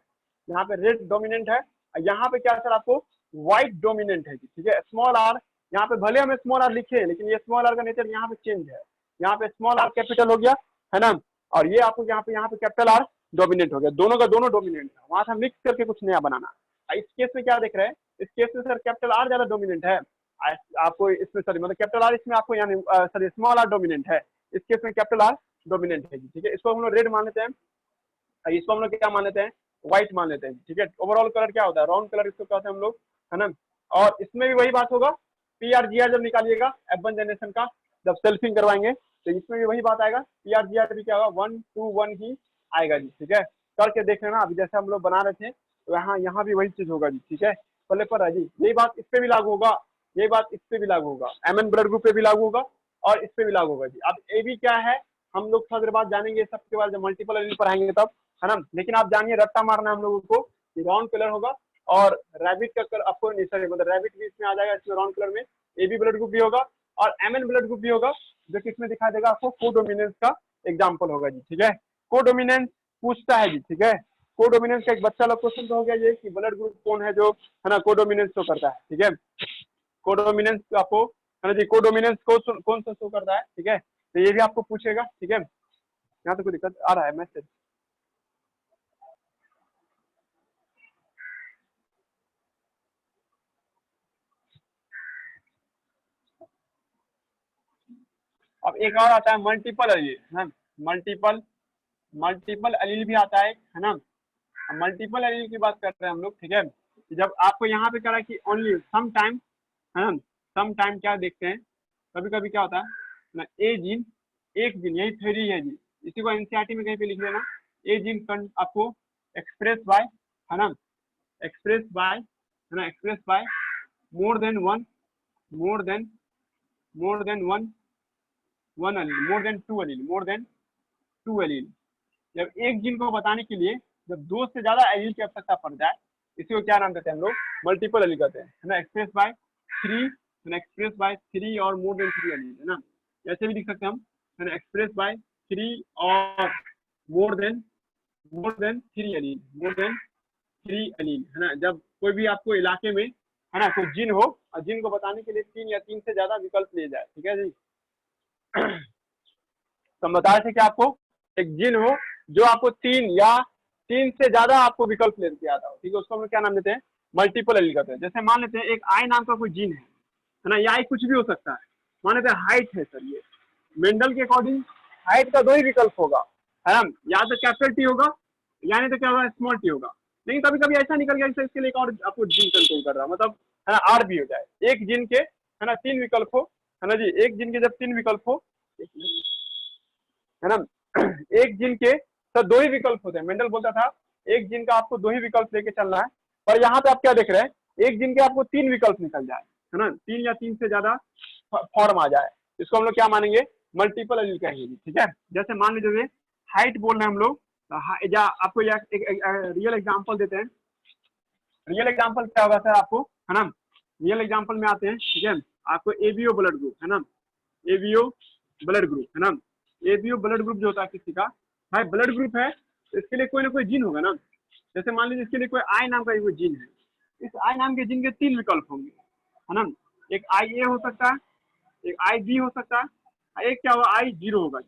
यहाँ पे रेड डोमिनेंट है, यहाँ पे क्या सर आपको व्हाइट डोमिनेंट है, ठीक है। स्मॉल आर, यहाँ पे भले हम स्मॉल आर लिखे हैं, लेकिन ये स्मॉल आर का नेचर यहाँ पे चेंज है। यहाँ पे स्मॉल आर कैपिटल हो गया, है ना, और ये आपको यहाँ पे कैपिटल आर डोमिनेंट हो गया, दोनों का दोनों डोमिनेंट है। वहां से मिक्स करके कुछ नया बनाना। इस केस में क्या देख रहे हैं, इस केस में सर कैपिटल आर ज्यादा डोमिनेंट है आपको इसमें, सॉरी मतलब कैपिटल आर इसमें आपको, यानी सॉरी स्मॉल आर डोमिनेंट है, इस केस में कैपिटल आर डोमिनेंट है, ठीक है। इसको हम लोग रेड मान लेते हैं, इसको हम लोग क्या मान लेते हैं, व्हाइट मान लेते हैं, ठीक है। ओवरऑल कलर क्या होता है, राउंड कलर इसको कहते हैं हम लोग, है ना। और इसमें भी वही बात होगा, PRGR जब निकालिएगा F1 जनरेशन का, जब सेल्फिंग करवाएंगे तो इसमें भी वही बात आएगा, PRGR भी क्या होगा 1 2 1 ही आएगा जी, ठीक है। करके देख लेना, अभी जैसे हम लोग बना रहे थे तो यहाँ भी वही चीज होगा जी, ठीक है। पल्ले पर है जी, यही बात इस पे भी लागू होगा, यही बात इस पे भी लागू होगा, MN ब्लड ग्रुप पे भी लागू होगा और इस पे भी लागू होगा जी। अब AB क्या है, हम लोग थोड़ी देर बाद जानेंगे, सबके बाद जब मल्टीपल एलील पढ़ाएंगे तब, है ना। लेकिन आप जानिए, रट्टा मारना हम लोगों को, राउंड कलर होगा और रैबिट का कलर आपको सॉरी मतलब रैबिट भी इसमें आ जाएगा, इसमें राउंड कलर में AB ब्लड ग्रुप भी होगा और MN ब्लड ग्रुप भी होगा, जो कि इसमें दिखा देगा आपको कोडोमिनेंस का एग्जाम्पल होगा जी, ठीक है। कोडोमिनेंस पूछता है जी, ठीक है। कोडोमिनेंस का एक बच्चा लोग क्वेश्चन तो हो गया ये कि ब्लड ग्रुप कौन है जो, है ना, कोडोमिनेंस शो करता है, ठीक है। कोडोमिनेंस आपको, है ना जी, कोडोमिनेंस कौन सा शो करता है, ठीक है। तो ये भी आपको पूछेगा, ठीक है। यहाँ तो कोई दिक्कत आ रहा है मैसेज, अब एक और आता है मल्टीपल एलील, है मल्टीपल मल्टीपल एलील भी आता है ना। मल्टीपल एलील की बात कर रहे हैं हम लोग, ठीक है। जब आपको यहाँ पे कह रहा है कि ओनली सम टाइम, है ना, सम टाइम क्या देखते हैं, कभी कभी क्या होता है ना, ए जीन, एक जीन, यही थ्योरी है जी, इसी को एनसीईआरटी में कहीं पे लिख लेना। ए जीन आपको एक्सप्रेस बाय, है ना, express by more than one, more than one allele, more than two allele जब एक जीन को बताने के लिए जब 2 से ज्यादा एलील की आवश्यकता पड़ जाए, इसी को क्या नाम देते हैं हम लोग, मल्टीपल एलील कहते हैं, है ना। एक्सप्रेस बाय 3, है ना, एक्सप्रेस बाय 3 और मोर देन 3 एलील, है ना। ऐसे भी लिख सकते हैं हम, है ना, एक्सप्रेस बाय 3 और more than 3 allele, more then 3 allele, है ना। जब कोई भी आपको इलाके में, है ना, कोई जीन हो और जीन को बताने के लिए 3 या 3 से ज्यादा विकल्प लिए जाए, ठीक है जी। तो हम बता रहे थे कि आपको एक जीन हो जो आपको 3 से ज्यादा आपको विकल्प लेके आता हो, ठीक है, उसको हम क्या नाम देते हैं, मल्टीपल एलील कहते हैं। जैसे मान लेते हैं एक आई नाम का कोई जीन है ना, ये आई कुछ भी हो सकता है। मान लेते हैं हाइट है सर, ये मेंडल के अकॉर्डिंग हाइट का 2 ही विकल्प होगा, है ना, या तो कैपिटल टी होगा या नहीं तो क्या होगा, स्मॉल टी होगा। लेकिन कभी कभी ऐसा निकल गया इसके लिए एक और आपको जीन कंट्रोल कर रहा है, मतलब है ना आर भी हो जाए, एक जीन के, है ना, 3 विकल्प हो, है ना जी, एक जीन के जब 3 विकल्प हो, है ना, एक जिन के तो 2 ही विकल्प होते हैं। मेंडल बोलता था एक जिन का आपको 2 ही विकल्प लेके चलना है, पर यहाँ पे आप क्या देख रहे हैं, एक जिन के आपको 3 विकल्प निकल जाए, है ना, 3 या 3 से ज्यादा फॉर्म आ जाए, इसको हम लोग क्या मानेंगे, मल्टीपल एलील कहेंगे, ठीक है। जैसे मान लीजिए हाइट बोल रहे हैं हम लोग, या आपको एक रियल एग्जाम्पल देते हैं। रियल एग्जाम्पल क्या होगा सर आपको, है ना, रियल एग्जाम्पल में आते हैं, ठीक है। आपको एबीओ ब्लड ग्रुप, है ना, एबीओ ब्लड ग्रुप, है ना, एबीओ ब्लड ग्रुप जो होता है किसी का, भाई ब्लड ग्रुप है, इसके लिए कोई ना कोई जीन होगा ना। जैसे मान लीजिए इसके लिए कोई आई नाम का कोई जीन है, इस आई नाम के जीन के 3 विकल्प होंगे, है ना, एक आई ए हो सकता है, एक आई बी हो सकता है, एक क्या होगा आई जीरो होगा।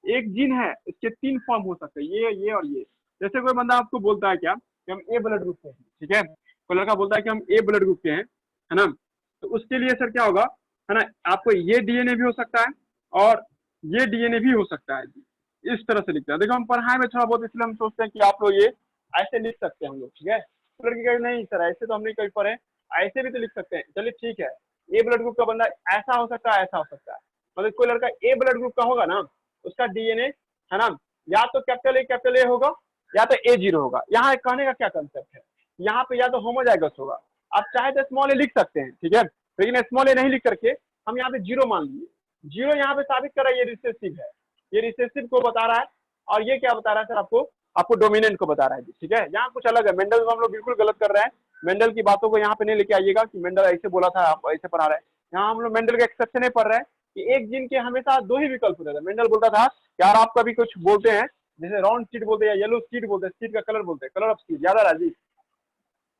एक जीन है, इसके 3 फॉर्म हो सकते हैं, ये और ये। जैसे कोई बंदा आपको बोलता है क्या कि हम ए ब्लड ग्रुप के हैं, ठीक है, कोई लड़का बोलता है कि हम ए ब्लड ग्रुप के हैं, है ना, तो उसके लिए सर क्या होगा, है ना, आपको ये डीएनए भी हो सकता है और ये डीएनए भी हो सकता है, इस तरह से लिखते हैं। देखो हम पढ़ाई में थोड़ा बहुत इसलिए हम सोचते हैं कि आप लोग ये ऐसे लिख सकते हैं हम लोग, ठीक है। तो लड़की कहे नहीं सर ऐसे तो हम नहीं कहीं पढ़े, ऐसे भी तो लिख सकते हैं, चलिए ठीक है। ए ब्लड ग्रुप का बंदा ऐसा हो सकता है, ऐसा हो सकता है, मतलब कोई लड़का ए ब्लड ग्रुप का होगा ना, उसका डीएनए, है ना, या तो कैपिटल ए होगा या तो ए जीरो होगा। यहाँ कहने का क्या कंसेप्ट है, यहाँ पे या तो होमोजाइगस होगा, आप चाहे तो स्मॉल ए लिख सकते हैं, ठीक है, लेकिन स्मॉल ए नहीं लिख करके हम यहाँ पे जीरो मान लिए। जीरो यहाँ पे साबित कर रहा है ये रिसेसिव है, ये रिसेसिव को बता रहा है, और ये क्या बता रहा है सर आपको, आपको डोमिनेंट को बता रहा है, ठीक है। यहाँ कुछ अलग है, मेंडल को हम लोग बिल्कुल गलत कर रहे हैं, मेंडल की बातों को यहाँ पे नहीं लेके आइएगा कि मेंडल ऐसे बोला था आप ऐसे पढ़ा रहे हैं। यहाँ हम लोग मेंडल का एक्सेप्शन नहीं पढ़ रहे हैं कि एक जीन के हमेशा 2 ही विकल्प होते थे। मेंडल बोलता था यार आप कभी कुछ बोलते हैं जैसे राउंड सीड बोलते हैं या येलो सीड बोलते हैं, सीड का कलर बोलते हैं, कलर ऑफ सीड, याद है राजीव,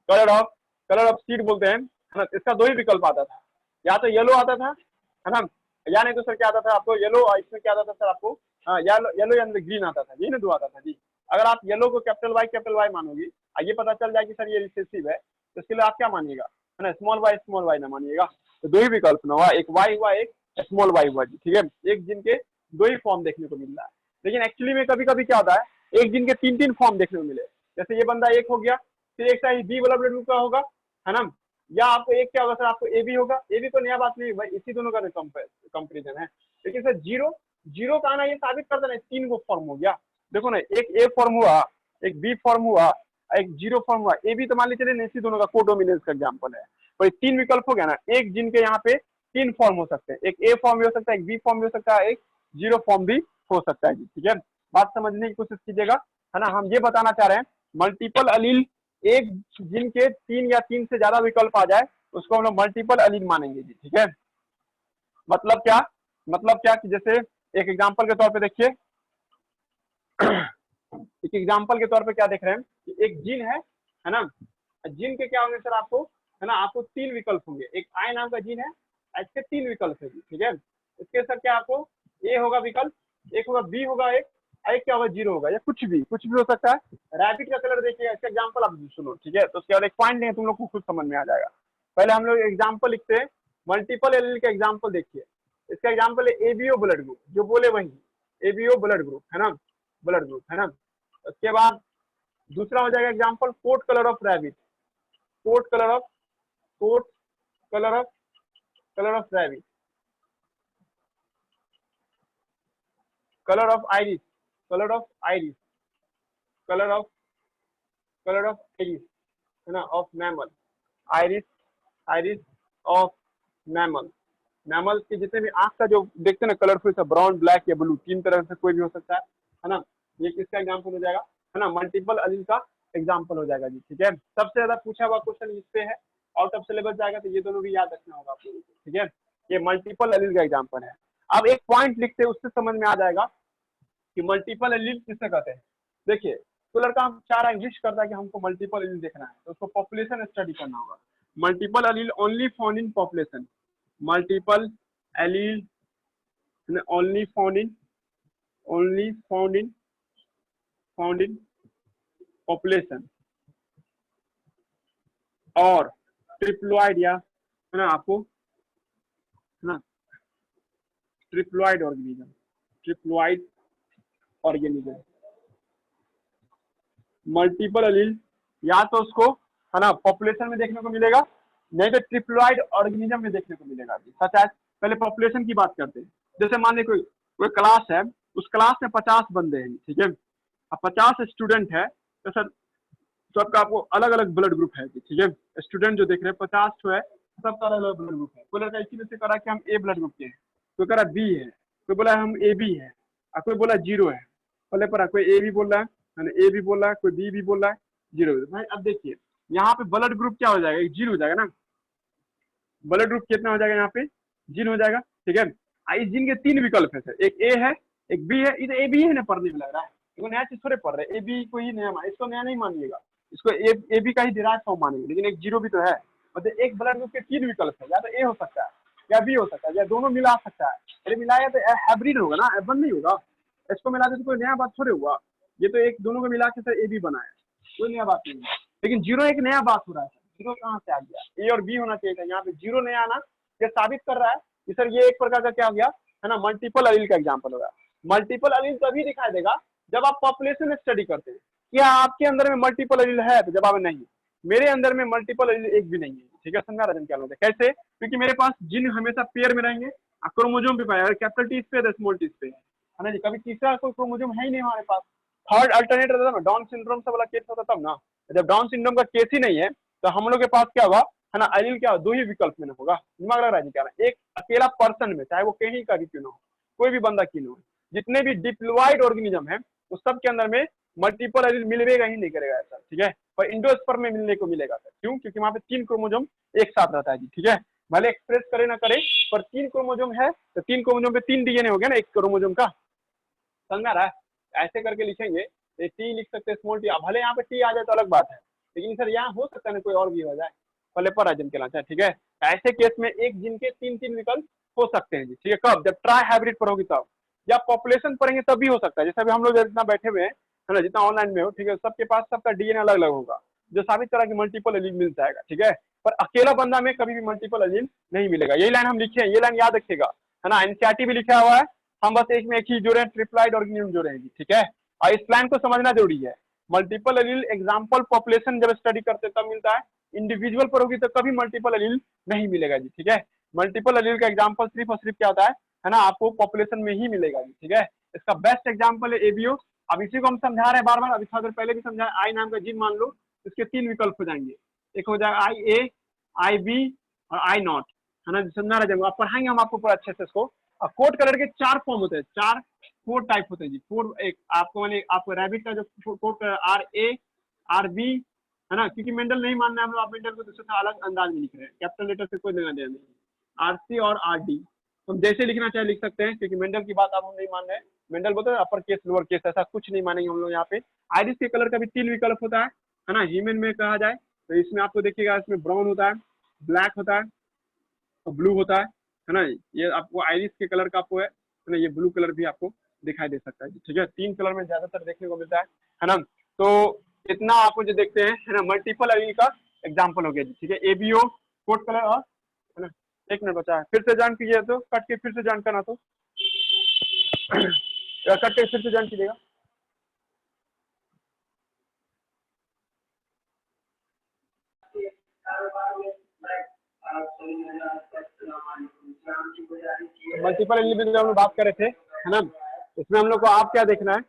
कलर ऑफ सीड बोलते हैं, है ना। इसका 2 ही विकल्प आता था, या तो येलो आता था, है ना, या नहीं तो सर क्या आता था आपको येलो, और इसमें क्या आता था सर आपको, येलो या ग्रीन आता था, ये ना 2 आता था जी। अगर आप येलो को कैपिटल वाई मानोगे और ये पता चल जाए कि सर ये रिसेसिव है, तो इसके लिए आप क्या मानिएगा, है ना, स्मॉल वाई ना मानिएगा। तो 2 ही विकल्प ना हुआ, एक वाई हुआ एक स्मॉल वाई हुआ जी, ठीक है। एक जिन के 2 ही फॉर्म देखने को मिल रहा है, लेकिन एक्चुअली में कभी कभी क्या होता है एक जिन के 3 फॉर्म देखने को मिले। जैसे ये बंदा एक हो गया, फिर एक साइड बी वाला ब्लड ग्रुप का होगा, है ना, या आपको एक क्या होगा सर आपको ए बी होगा, ए बी तो नया बात नहीं भाई, इसी दोनों का कंपेरिजन है। लेकिन सर जीरो का आना ये साबित करता है 3 को फॉर्म हो गया। देखो ना, एक ए फॉर्म हुआ, एक बी फॉर्म हुआ, एक जीरो फॉर्म हुआ, ए बी तो मान लीजिए इसी दोनों का कोडोमिनेंस का एग्जांपल है। पर 3 विकल्प हो गया ना, एक जिन के यहाँ पे 3 फॉर्म हो सकते हैं, एक ए फॉर्म भी हो सकता है, एक बी फॉर्म भी हो सकता है, एक जीरो फॉर्म भी हो सकता है जी, ठीक है। बात समझने की कोशिश कीजिएगा, है ना। हम ये बताना चाह रहे हैं मल्टीपल अलील, एक जिन के 3 या 3 से ज्यादा विकल्प आ जाए उसको हम लोग मल्टीपल अलील मानेंगे जी, ठीक है। मतलब क्या, कि जैसे एक एग्जांपल के तौर पे देखिए, एक एग्जांपल के तौर पे क्या देख रहे हैं कि एक जीन है ना, जीन के क्या होंगे सर आपको, है ना, आपको 3 विकल्प होंगे। एक आई नाम का जीन है, इसके 3 विकल्प है, ठीक है। इसके सर क्या आपको ए होगा विकल्प, एक होगा बी होगा, एक क्या होगा जीरो होगा, या कुछ भी हो सकता है। रैबिट का कलर देखिए, इसका एग्जाम्पल आप सुनो, ठीक है, तो उसके बाद एक पॉइंट नहीं तुम लोग को खुद समझ में आ जाएगा। पहले हम लोग एग्जाम्पल लिखते हैं, मल्टीपल एलील का एग्जाम्पल देखिए। इसका एग्जाम्पल है एबीओ ब्लड ग्रुप, जो बोले वही एबीओ ब्लड ग्रुप, है ना, ब्लड ग्रुप, है ना। उसके बाद दूसरा हो जाएगा example coat colour of rabbit, coat colour of rabbit, colour of iris, colour of iris, colour of iris, है ना, of mammal, iris iris of mammal. Mammal के जितने भी आंख का जो देखते हैं ना कलरफुल सा, ब्राउन ब्लैक या ब्लू, 3 तरह से कोई भी हो सकता है ना। ये किसका एग्जाम्पल हो जाएगा, है ना, मल्टीपल अलील का एग्जाम्पल हो जाएगा जी। ठीक है, सबसे ज्यादा पूछा हुआ क्वेश्चन इस पे है, आउट ऑफ सिलेबस जाएगा, तो ये दोनों भी याद रखना होगा आपको। ठीक है, ये मल्टीपल अलील का एग्जाम्पल है। अब एक पॉइंट लिखते हैं, उससे समझ में आ जाएगा कि मल्टीपल एलील किससे कहते हैं। देखिए, तो लड़का हम चाह रहा है, विश करता है कि हमको मल्टीपल एलील देखना है, तो उसको पॉपुलेशन स्टडी करना होगा। Multiple allele only found in population, multiple allele only found in population, और ट्रिप्लॉइड, या है ना आपको, है ना, ट्रिप्लॉइड ऑर्गेनिज्म, मल्टीपल एलील या तो उसको, है ना, पॉपुलेशन में देखने को मिलेगा, नहीं तो ट्रिप्लॉइड ऑर्गेनिज्म में देखने को मिलेगा। सच है, पहले पॉपुलेशन की बात करते हैं। जैसे मान लीजिए कोई क्लास है, उस क्लास में 50 बंदे हैं, ठीक है, अब 50 स्टूडेंट है, तो सर सबका आपको अलग अलग ब्लड ग्रुप है, ठीक है, स्टूडेंट जो देख रहे हैं 50 जो है, सबका अलग अलग ब्लड ग्रुप है। कोई लड़का इसी में से करा कि हम ए ब्लड ग्रुप के हैं, कोई करा बी है, कोई बोला हम ए बी है, और कोई बोला जीरो है। पहले पर कोई ए बी बोल रहा है, ए बी बोल रहा है, कोई बी बोल रहा है, जीरो। भाई अब देखिए यहाँ पे ब्लड ग्रुप क्या हो जाएगा, एक जीरो हो जाएगा ना, ब्लड ग्रुप कितना हो जाएगा यहाँ पे, जीन हो जाएगा। ठीक है, इस जीन के 3 विकल्प है सर, एक ए है, एक बी है। इधर ए बी है ना, पढ़ने में लग रहा है, देखो नया चीज थोड़े पढ़ रहे हैं, ए बी को ही नया मान, इसको नया नहीं मानिएगा, इसको ए बी का ही डिराइव फॉर्म मानेंगे, लेकिन एक जीरो भी तो है। मतलब एक ब्लड ग्रुप के 3 विकल्प है, या तो ए हो सकता है, या बी हो सकता है, या दोनों मिला सकता है। अरे मिलाया तो हाइब्रिड होगा ना, बन नहीं होगा, इसको मिला दे तो कोई नया बात थोड़े हुआ, ये तो एक दोनों को मिला के सर ए बी बनाया, कोई नया बात नहीं है। लेकिन जीरो एक नया बात हो रहा है, जीरो कहाँ से आ गया, ए और बी होना चाहिए था, यहाँ पे जीरो नया आना, ये साबित कर रहा है कि सर ये एक प्रकार का क्या हो गया, है ना, मल्टीपल अलील का एग्जांपल होगा। मल्टीपल अलील तभी दिखाई देगा जब आप पॉपुलेशन स्टडी करते हैं, क्या आपके अंदर में मल्टीपल अलील है, तो जवाब नहीं, मेरे अंदर में मल्टीपल अलील एक भी नहीं है। ठीक है, समझा रहा क्या लोग कैसे, क्योंकि मेरे पास जिन हमेशा पेयर में रहेंगे, क्रोमोजोम पे पाया, कैपिटल टी पे स्मॉल टी पे, है ना जी, कभी तीसरा कोई क्रोमोजोम है ही नहीं हमारे पास। थर्ड अल्टरनेट रहता ना, डाउन सिंड्रोम से वाला केस होता तब ना, जब डाउन सिंड्रोम का केस ही नहीं है, तो हम लोग के पास क्या होगा, है ना, एलील क्या दो ही विकल्प में होगा। दिमाग लग रहा है क्या, एक अकेला पर्सन में, चाहे वो कहीं का भी क्यों ना हो, कोई भी बंदा क्यों ना हो, जितने भी डिप्लॉइड ऑर्गेनिज्म है उस सब के अंदर में मल्टीपल एलील मिलेगा ही नहीं करेगा ऐसा। ठीक है, पर इंडोस्पर्म में मिलने को मिलेगा सर, क्यों, क्योंकि वहां पे 3 क्रोमोजोम एक साथ रहता है जी। ठीक है, भले एक्सप्रेस करे ना करे, पर 3 क्रोमोजोम है, तो 3 क्रोमोजोम पे 3 डीएनए हो गया ना एक क्रोमोजोम का, समझ रहा है, ऐसे करके लिखेंगे, टी लिख सकते हैं स्मॉल टी, भले यहाँ पे टी आ जाए तो अलग बात है, लेकिन सर यहाँ हो सकता है ना कोई और भी हो जाए, पहले पर आजम के लाचा। ठीक है, ऐसे केस में एक जिन के 3 विकल्प हो सकते हैं जी। ठीक है, कब, जब ट्राई हाइब्रिड पर होगी तब, या पॉपुलेशन पढ़ेंगे तब भी हो सकता है, जैसे अभी हम लोग जितना बैठे हुए हैं, है ना, जितना ऑनलाइन में हो, ठीक है, सबके पास सबका डीएनए अलग अलग होगा, जो साबित करा कि मल्टीपल एलील मिल जाएगा। ठीक है, पर अकेला बंदा में कभी भी मल्टीपल एलील नहीं मिलेगा। यही लाइन हम लिखे हैं, ये लाइन याद रखिएगा, है ना, एनसीईआरटी भी लिखा हुआ है, हम बस एक में एक ही जोड़े हैं, ट्रिप्लॉइड ऑर्गेनिज्म जोड़े हैं। ठीक है, और इस प्लान को समझना जरूरी है। मल्टीपल एलील एग्जांपल पॉपुलेशन जब स्टडी करते तब मिलता है, इंडिविजुअल पर होगी तो कभी मल्टीपल एलील नहीं मिलेगा जी। ठीक है, मल्टीपल एलील का एग्जांपल सिर्फ और सिर्फ क्या होता है ना, आपको पॉपुलेशन में ही मिलेगा जी। ठीक है, इसका बेस्ट एग्जांपल है एबीओ। अब इसी को हम समझा रहे हैं बार बार, अभी थोड़ा देर पहले भी समझा, आई नाम का जीन मान लो, इसके 3 विकल्प हो जाएंगे, एक हो जाएगा आई ए, आई बी और आई नॉट, है ना, समझा रहे जाएंगे, आप पढ़ाएंगे हम आपको पूरा अच्छे से इसको। कोड कलर के 4 फॉर्म होते हैं, 4 टाइप होते हैं जी। 4 एक आपको मैंने आपको रैबिट का जो code R A R B, है ना, क्योंकि मेंडल नहीं मानना है हम लोग, आप मेंडल को दूसरे से अलग अंदाज में लिख रहे हैं, कैपिटल लेटर से कोई लेना देना नहीं। आर सी और आर डी हम जैसे लिखना चाहे लिख सकते हैं, क्योंकि मेंडल की बात आप हम नहीं मान रहे हैं। मेंडल बोलते हैं अपर केस लोअर केस, ऐसा कुछ नहीं मानेंगे हम लोग यहाँ पे। आइरिस के कलर का भी 3 विकल्प होता है ना, ह्यूमन में कहा जाए तो इसमें आपको देखिएगा, इसमें ब्राउन होता है, ब्लैक होता है और ब्लू होता है ना, ये आपको आइरिस के कलर का आपको है ना, ये ब्लू कलर भी आपको दिखाई दे सकता है। ठीक है, 3 कलर में ज्यादातर देखने को मिलता है ना। तो इतना आपको जो देखते हैं, है ना, मल्टीपल एलील का एग्जांपल हो गया जी। ठीक है, एबीओ कोड कलर, और है ना, 1 मिनट बचा है, फिर से ज्वाइन कीजिए, तो कट के फिर से ज्वाइन करना, तो कट के फिर से ज्वाइन कीजिएगा। मल्टीपल एलील में जो हम बात कर रहे थे, है ना, इसमें हम लोग को आप क्या देखना है,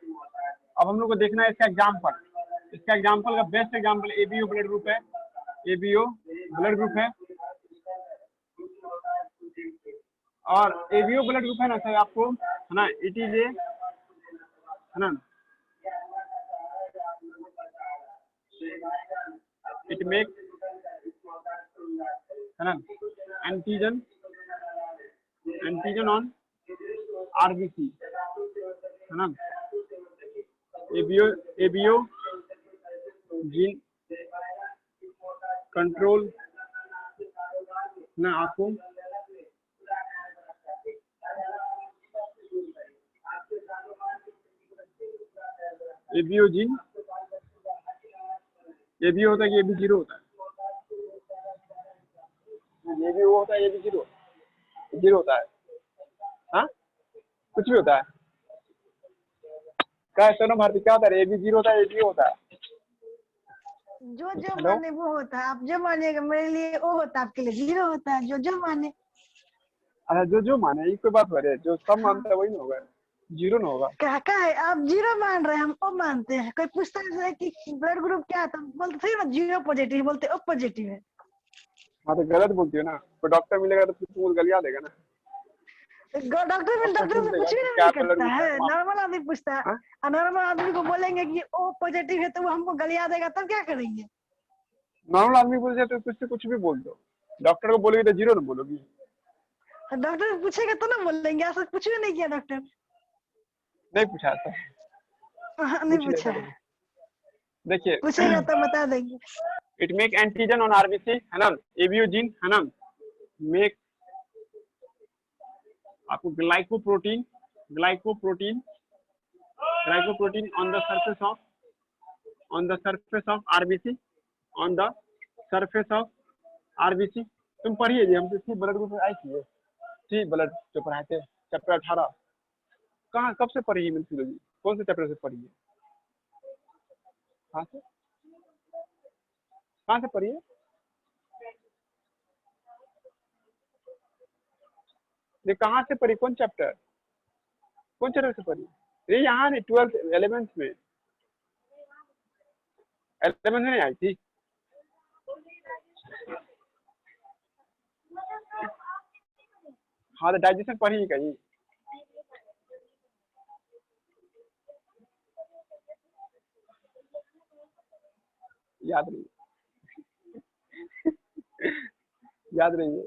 अब हम लोग को देखना है इसका एग्जाम्पल। इसका एग्जाम्पल का best example ABO blood group है, एबीओ ब्लड ग्रुप है, और एबीओ ब्लड ग्रुप है ना सर आपको, है ना, इट इज ए, है ना, मेक है ना एंटीजन ऑन आरबीसी है ना एबीओ जीन कंट्रोल ना आपको एबीओ जीन ये भी होता है ये भी जीरो होता है ये भी वो होता है ये भी जीरो होता है हाँ कुछ भी होता है क्या सोनो भारती क्या होता है ये भी जीरो होता है ये भी होता है जो जो माने वो होता है। आप जो मानेगा मेरे लिए वो होता है, आपके लिए जीरो होता है। जो जो माने अच्छा जो माने ये कोई बात हो रही है जो सब मानता है वही ना होगा जीरो ना होगा क्या है आप जीरो मान रहे हैं, हम ओ मानते हैं। कोई पूछता है कि ब्लड ग्रुप क्या है तो बोलते थे ना जीरो पॉजिटिव, बोलते ओ पॉजिटिव है। हाँ तो गलत बोलती हो ना तो डॉक्टर मिलेगा तो फिर तुम गलिया देगा ना डॉक्टर से कुछ भी नहीं करता है, नॉर्मल आदमी पूछता है। नॉर्मल आदमी को बोलेंगे कि ओ पॉजिटिव है तो वो हमको गलिया देगा, तब क्या करेंगे? नॉर्मल आदमी बोल जाए तो कुछ भी बोल दो, डॉक्टर को बोलोगी तो जीरो ना बोलोगी। डॉक्टर पूछेगा तो ना बोलेंगे, ऐसा कुछ भी नहीं किया डॉक्टर। नहीं पूछा था नहीं पूछा है, देखिए पूछेगा तो बता देंगे। It make antigen on RBC है ना एबीओ जीन है ना मेक आपको glycoprotein on the surface of RBC तुम पढ़िए जी हमसे थी ब्लड ग्रुप आई थी ब्लड जो पढ़ाए थे चैप्टर 18 कहाँ कब से पढ़ी है मेंथोलॉजी कौन से चैप्टर से पढ़ी है कहाँ से पढ़ी है ये कहाँ से पढ़ी कौन चैप्टर से पढ़ी ये यहाँ नहीं 12th 11th में नहीं आई थी हाँ तो डाइजेशन पढ़ी कहीं याद नहीं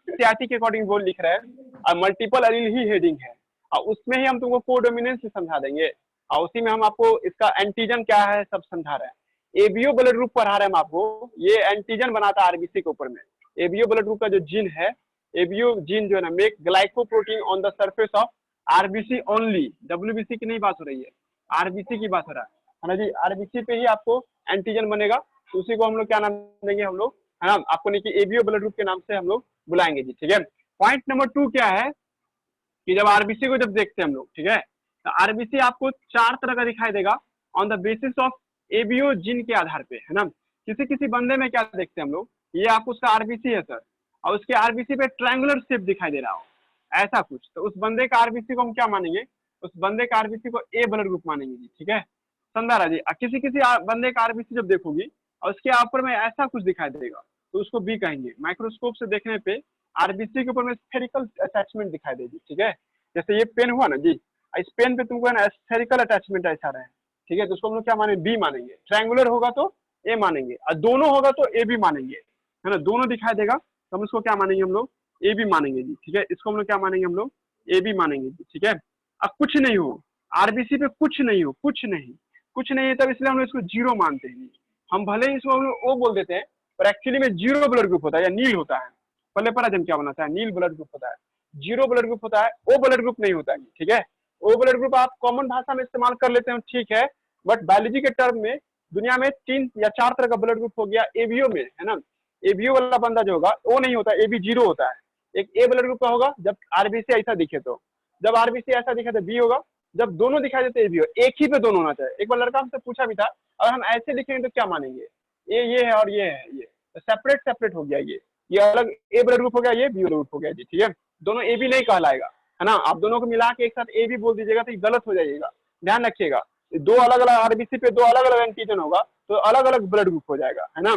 सीआरटी के अकॉर्डिंग वो लिख रहे हैं और मल्टीपल एलील ही हेडिंग है और उसमें ही हम तुमको कोडोमिनेंस समझा देंगे और उसी में हम आपको इसका एंटीजन क्या है सब समझा रहे हैं। एबीओ ब्लड ग्रुप पढ़ा रहे हैं हम आपको, ये एंटीजन बनाता है आरबीसी के ऊपर में। एबीओ ब्लड ग्रुप का जो जीन है, एबीओ जीन जो है ना make glycoprotein on the surface of RBC only, WBC की नहीं बात हो रही है, आरबीसी की बात हो रहा है ना जी। आरबीसी पे ही आपको एंटीजन बनेगा, तो उसी को हम लोग क्या नाम देंगे हम लोग है ना, आपको नहीं कि एबीओ ब्लड ग्रुप के नाम से हम लोग बुलाएंगे जी, ठीक है। पॉइंट नंबर 2 क्या है कि जब आरबीसी को जब देखते हैं हम लोग, ठीक है, तो आरबीसी आपको 4 तरह का दिखाई देगा on the basis of ABO gene के आधार पे, है ना। किसी बंदे में क्या देखते हैं हम लोग, ये आपको उसका आरबीसी है सर, और उसके आरबीसी पे ट्रायंगुलर शेप दिखाई दे रहा हो ऐसा कुछ, तो उस बंदे का आरबीसी को हम क्या मानेंगे, उस बंदे का आरबीसी को ए ब्लड ग्रुप मानेंगे जी, ठीक है, समझा रहा जी। किसी बंदे का आरबीसी जब देखोगी और उसके ऊपर में ऐसा कुछ दिखाई देगा तो उसको बी कहेंगे। माइक्रोस्कोप से देखने पे आरबीसी के ऊपर में स्फेरिकल अटैचमेंट दिखाई देगी, ठीक है। जैसे ये पेन हुआ ना जी, इस पेन पे तुमको है ना स्फेरिकल अटैचमेंट ऐसा रहे, ठीक है, तो उसको हम लोग क्या मानेंगे, बी मानेंगे। ट्रायंगुलर होगा तो ए मानेंगे और दोनों होगा तो ए बी मानेंगे, है ना। दोनों दिखाई देगा तो हम उसको क्या मानेंगे, हम लोग ए बी मानेंगे जी, ठीक है। इसको हम लोग क्या मानेंगे, हम लोग ए बी मानेंगे जी, ठीक है। अब कुछ नहीं हो आरबीसी पे, कुछ नहीं हो, कुछ नहीं है, तब इसलिए हम लोग इसको जीरो मानते हैं। हम भले ही इसको हम लोग ओ बोल देते हैं पर एक्चुअली में जीरो ब्लड ग्रुप होता है या नील होता है। पहले पता जम क्या बनाता है, नील ब्लड ग्रुप होता है, जीरो ब्लड ग्रुप होता है, ओ ब्लड ग्रुप नहीं होता है, ठीक है। ओ ब्लड ग्रुप आप कॉमन भाषा में इस्तेमाल कर लेते हैं, ठीक है, बट बायोलॉजी के टर्म में दुनिया में 3 या 4 तरह का ब्लड ग्रुप हो गया एबीओ में, है ना। एबीओ वाला बंदा जो होगा ओ नहीं होता, एबी जीरो होता है। एक ए ब्लड ग्रुप का होगा जब आरबीसी ऐसा दिखे, तो जब आरबीसी ऐसा दिखे तो बी होगा, जब दोनों दिखाई देते एबीओ, एक ही पे दोनों होना चाहिए। एक बार लड़का हमसे पूछा भी था, अगर हम ऐसे लिखेंगे तो क्या मानेंगे, ये है और ये है, ये तो सेपरेट हो गया, ये अलग ए ब्लड ग्रुप हो गया, ये बी ब्लड ग्रुप हो गया जी, ठीक है। दोनों ए बी नहीं कहलाएगा, है ना। आप दोनों को मिला के एक साथ ए बी बोल दीजिएगा तो गलत हो जाइएगा, ध्यान रखिएगा। दो अलग अलग आरबीसी पे दो अलग अलग एंटीजन होगा तो अलग अलग ब्लड ग्रुप हो जाएगा, है ना।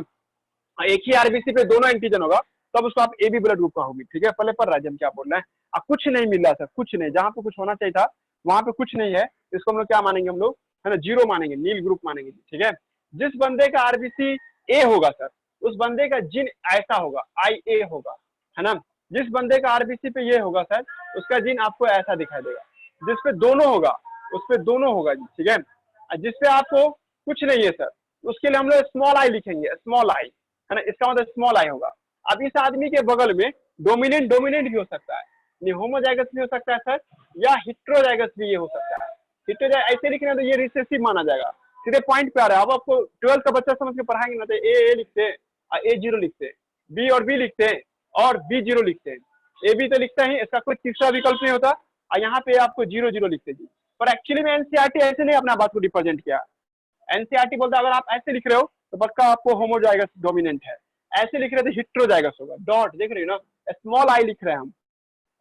एक ही आरबीसी पे दोनों एंटीजन होगा तब उसको आप ए बी ब्लड ग्रुप कहोगे, ठीक है। पहले पर राजन क्या बोल रहे हैं, अब कुछ नहीं मिल रहा सर, कुछ नहीं, जहाँ पे कुछ होना चाहिए था वहां पे कुछ नहीं है, इसको हम लोग क्या मानेंगे, हम लोग है ना जीरो मानेंगे, नील ग्रुप मानेंगे जी, ठीक है। जिस बंदे का आरबीसी ए होगा सर, उस बंदे का जीन ऐसा होगा, आई ए होगा, है ना। जिस बंदे का आरबीसी पे ये होगा सर, उसका जीन आपको ऐसा दिखाई देगा। जिस पे दोनों होगा उस पे दोनों होगा जी, ठीक है। जिसपे आपको कुछ नहीं है सर, उसके लिए हम लोग स्मॉल आई लिखेंगे, स्मॉल आई, है ना, इसका मतलब स्मॉल आई होगा। अब इस आदमी के बगल में डोमिनेंट डोमिनेंट भी हो सकता है, होमोजाइगस भी हो सकता है सर, या हिट्रोजाइगस भी ये हो सकता है। हिट्रोजाइगस ऐसे लिखना तो ये रिसेसिव माना जाएगा। सीधे पॉइंट पे आ रहा है। अब आपको 12 का बच्चा समझ के पढ़ाएंगे ना, तो ए लिखते हैं, ए जीरो लिखते हैं, बी और बी लिखते हैं, और बी जीरो लिखते हैं। ए बी तो लिखता ही, इसका कोई तीसरा विकल्प नहीं होता, और यहाँ पे आपको जीरो जीरो लिखते जी। पर एक्चुअली में एनसीईआरटी ऐसे नहीं अपना बात को रिप्रेजेंट किया। एनसीईआरटी बोलता है अगर आप ऐसे लिख रहे हो तो पक्का आपको होमोजाइगस डोमिनेंट है, ऐसे लिख रहे थे हिट्रोजाइगस होगा। डॉट देख रहे हो ना, स्मॉल आई लिख रहे हैं हम,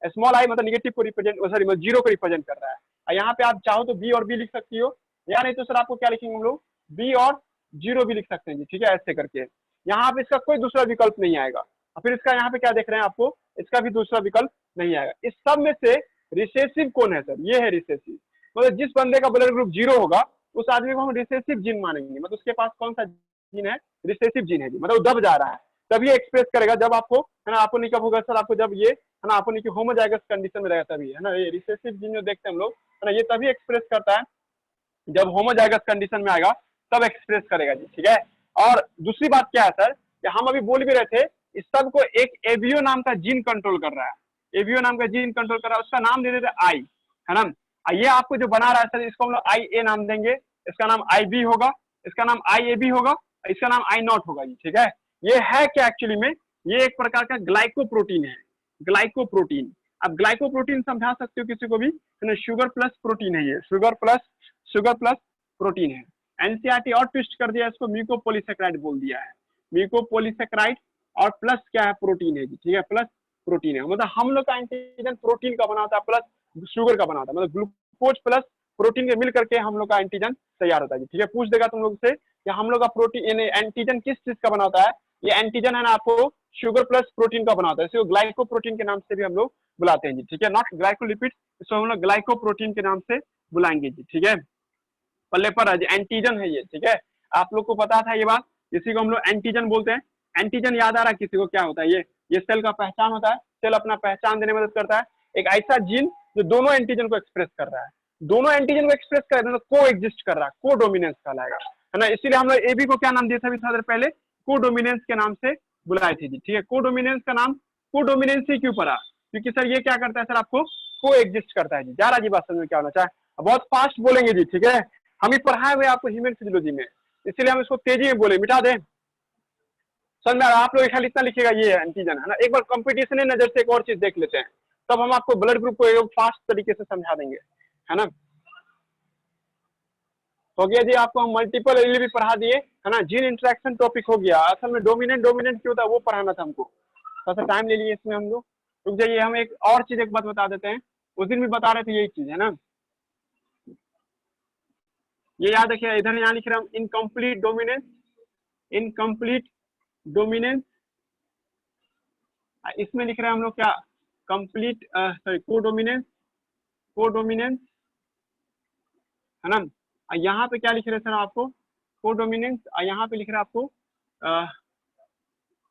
स्मॉल आई मतलब निगेटिव को रिप्रेजेंट, सॉरी जीरो को रिप्रेजेंट कर रहा है। और यहाँ पे आप चाहो तो बी और बी लिख सकती हो, या नहीं तो सर आपको क्या लिखेंगे हम लोग, बी और जीरो भी लिख सकते हैं जी, ठीक है, ऐसे करके। यहाँ पे इसका कोई दूसरा विकल्प नहीं आएगा। और फिर इसका यहाँ पे क्या देख रहे हैं आपको, इसका भी दूसरा विकल्प नहीं आएगा। इस सब में से रिसेसिव कौन है सर, ये है रिसेसिव। मतलब जिस बंदे का ब्लड ग्रुप जीरो होगा उस आदमी को हम रिसेसिव जीन मानेंगे। मतलब उसके पास कौन सा जीन है, रिसेसिव जीन है जी, मतलब दब जा रहा है, तभी एक्सप्रेस करेगा जब आपको, है ना, आपको नहीं कब होगा सर, आपको जब ये, है ना, आपको नहीं होमोजाइगस कंडीशन में रहेगा तभी, है ना। ये रिसेसिव जीन जो देखते हैं हम लोग, है ना, ये तभी एक्सप्रेस करता है जब होमोजाइगस कंडीशन में आएगा, तब एक्सप्रेस करेगा जी, ठीक है। और दूसरी बात क्या है सर, कि हम अभी बोल भी रहे थे, इस सब को एक एबीओ नाम का जीन कंट्रोल कर रहा है, एबीओ नाम का जीन कंट्रोल कर रहा है, उसका नाम दे देते आई, है ना। ये आपको जो बना रहा है सर, इसको हम लोग आई ए नाम देंगे, इसका नाम आई बी होगा, इसका नाम आई ए बी होगा, इसका नाम आई नॉट होगा जी, ठीक है। ये है क्या एक्चुअली में, ये एक प्रकार का ग्लाइकोप्रोटीन है, ग्लाइकोप्रोटीन। अब ग्लाइकोप्रोटीन समझा सकते हो किसी को भी, शुगर प्लस प्रोटीन है ये, शुगर प्लस प्रोटीन है। एनसीईआरटी और ट्विस्ट कर दिया, इसको म्यूकोपॉलीसेकेराइड बोल दिया है, म्यूकोपॉलीसेकेराइड और प्लस क्या है, प्रोटीन है जी, ठीक है, प्लस प्रोटीन है। मतलब हम लोग का एंटीजन प्रोटीन का बना होता है प्लस शुगर का बना होता है, मतलब ग्लूकोज प्लस प्रोटीन के मिल करके हम लोग का एंटीजन तैयार होता है जी, ठीक है। पूछ देगा तुम लोग से कि हम लोग का प्रोटीन एंटीजन किस चीज का बना होता है, ये एंटीजन है ना आपको शुगर प्लस प्रोटीन का बना होता है, इसको ग्लाइकोप्रोटीन के नाम से भी हम लोग बुलाते हैं जी, ठीक है, नॉट ग्लाइकोलिपिड, इसको हम लोग ग्लाइकोप्रोटीन के नाम से बुलाएंगे जी, ठीक है। पल्ले पर एंटीजन है ये, ठीक है। आप लोग को पता था ये बात, इसी को हम लोग एंटीजन बोलते हैं। एंटीजन याद आ रहा है किसी को क्या होता है, ये सेल का पहचान होता है, सेल अपना पहचान देने में मदद करता है। एक ऐसा जीन जो दोनों एंटीजन को एक्सप्रेस कर रहा है, दोनों एंटीजन को एक्सप्रेस कर रहा है, को एग्जिस्ट कर रहा है, को डोमिनेंस कहलाएगा, है ना। इसीलिए हम लोग एबी को क्या नाम दिया था अभी थोड़ा देर पहले, को डोमिनेंस के नाम से बुलाए थे जी, ठीक है। को डोमिनेंस का नाम को डोमिनेंस ही क्यों पड़ा, क्योंकि सर ये क्या करता है सर, आपको को एग्जिस्ट करता है जी। जा रहा जी बात समझ में क्या होना चाहे, बहुत फास्ट बोलेंगे जी, ठीक है। हम ही पढ़ाए हुए आपको ह्यूमन फिजियोलॉजी में, इसलिए हम इसको तेजी में बोले, मिटा दें सर में। आप लोग खाली इतना लिखिएगा ये एंटीजन, है ना। एक बार कंपटीशन नजर से एक और चीज देख लेते हैं, तब हम आपको ब्लड ग्रुप को एक फास्ट तरीके से समझा देंगे, है ना। हो गया जी, आपको हम मल्टीपल एलील भी पढ़ा दिए, है ना। जीन इंटरेक्शन टॉपिक हो गया, असल में डोमिनेंट डोमिनेंट क्यों होता है वो पढ़ाना था हमको, थोड़ा सा टाइम ले लिए इसमें हम लोग। रुक जाइए, हम एक और चीज एक बात बता देते हैं, उस दिन भी बता रहे थे यही चीज, है ना। ये याद रखिए, इधर यहाँ लिख रहे हम इनकम्प्लीट डोमिनेंस, इनकम्प्लीट डोमिनेंस, इसमें लिख रहे हैं हम लोग क्या, कंप्लीट सॉरी कोडोमिनेंस, कोडोमिनेंस, है ना। यहाँ पे क्या लिख रहे हैं सर आपको, कोडोमिनेंस, यहाँ पे लिख रहे हैं आपको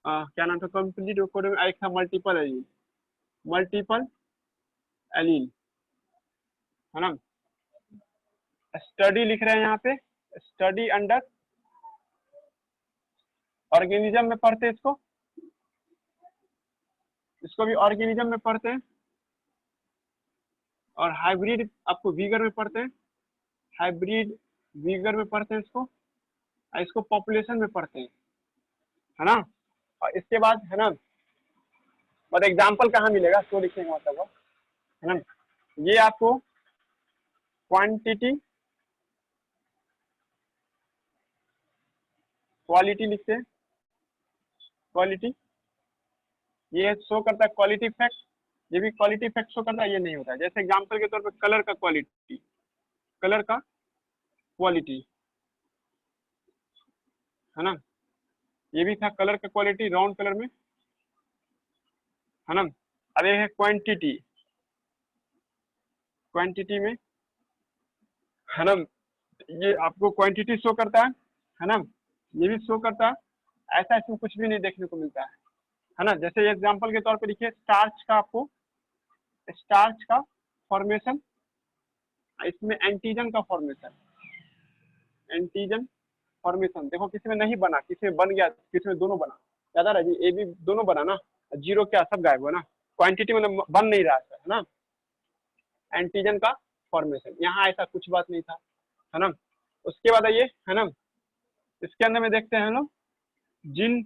क्या नाम था, कंप्लीट कोडोमिनेंस, एक था मल्टीपल एलील, मल्टीपल एलील, है ना। स्टडी लिख रहे हैं यहाँ पे, स्टडी अंडर ऑर्गेनिज्म में पढ़ते हैं इसको, इसको भी ऑर्गेनिज्म में पढ़ते हैं, और हाइब्रिड आपको वीगर में पढ़ते हैं, हाइब्रिड वीगर में पढ़ते हैं इसको, इसको पॉपुलेशन में पढ़ते हैं, है ना। और इसके बाद, है ना, मतलब एग्जाम्पल कहाँ मिलेगा इसको लिखने का मतलब, है ना। ये आपको क्वांटिटी क्वालिटी लिखते हैं, क्वालिटी ये शो करता है, क्वालिटी फैक्ट, ये भी क्वालिटी फैक्ट शो करता है, ये नहीं होता है। जैसे एग्जांपल के तौर पे कलर का क्वालिटी, कलर का क्वालिटी, है ना, ये भी था कलर का क्वालिटी राउंड कलर में, है ना। अब ये है क्वांटिटी, क्वांटिटी में, है ना, ये आपको क्वांटिटी शो करता है ना, ये भी शो करता है। ऐसा इसमें कुछ भी नहीं देखने को मिलता है ना। जैसे एग्जांपल के तौर पे देखिए स्टार्च का, आपको स्टार्च का फॉर्मेशन, इसमें एंटीजन का फॉर्मेशन, एंटीजन फॉर्मेशन देखो किसी में नहीं बना, किसी में बन गया, किसी में दोनों बना। याद आ रहा है जी, ए बी दोनों बना ना, जीरो क्या सब गायब हुआ ना, क्वांटिटी मतलब बन नहीं रहा है ना। एंटीजन का फॉर्मेशन, यहाँ ऐसा कुछ बात नहीं था, है ना। उसके बाद आइए, है ना, इसके अंदर में देखते हैं हम लोग gene,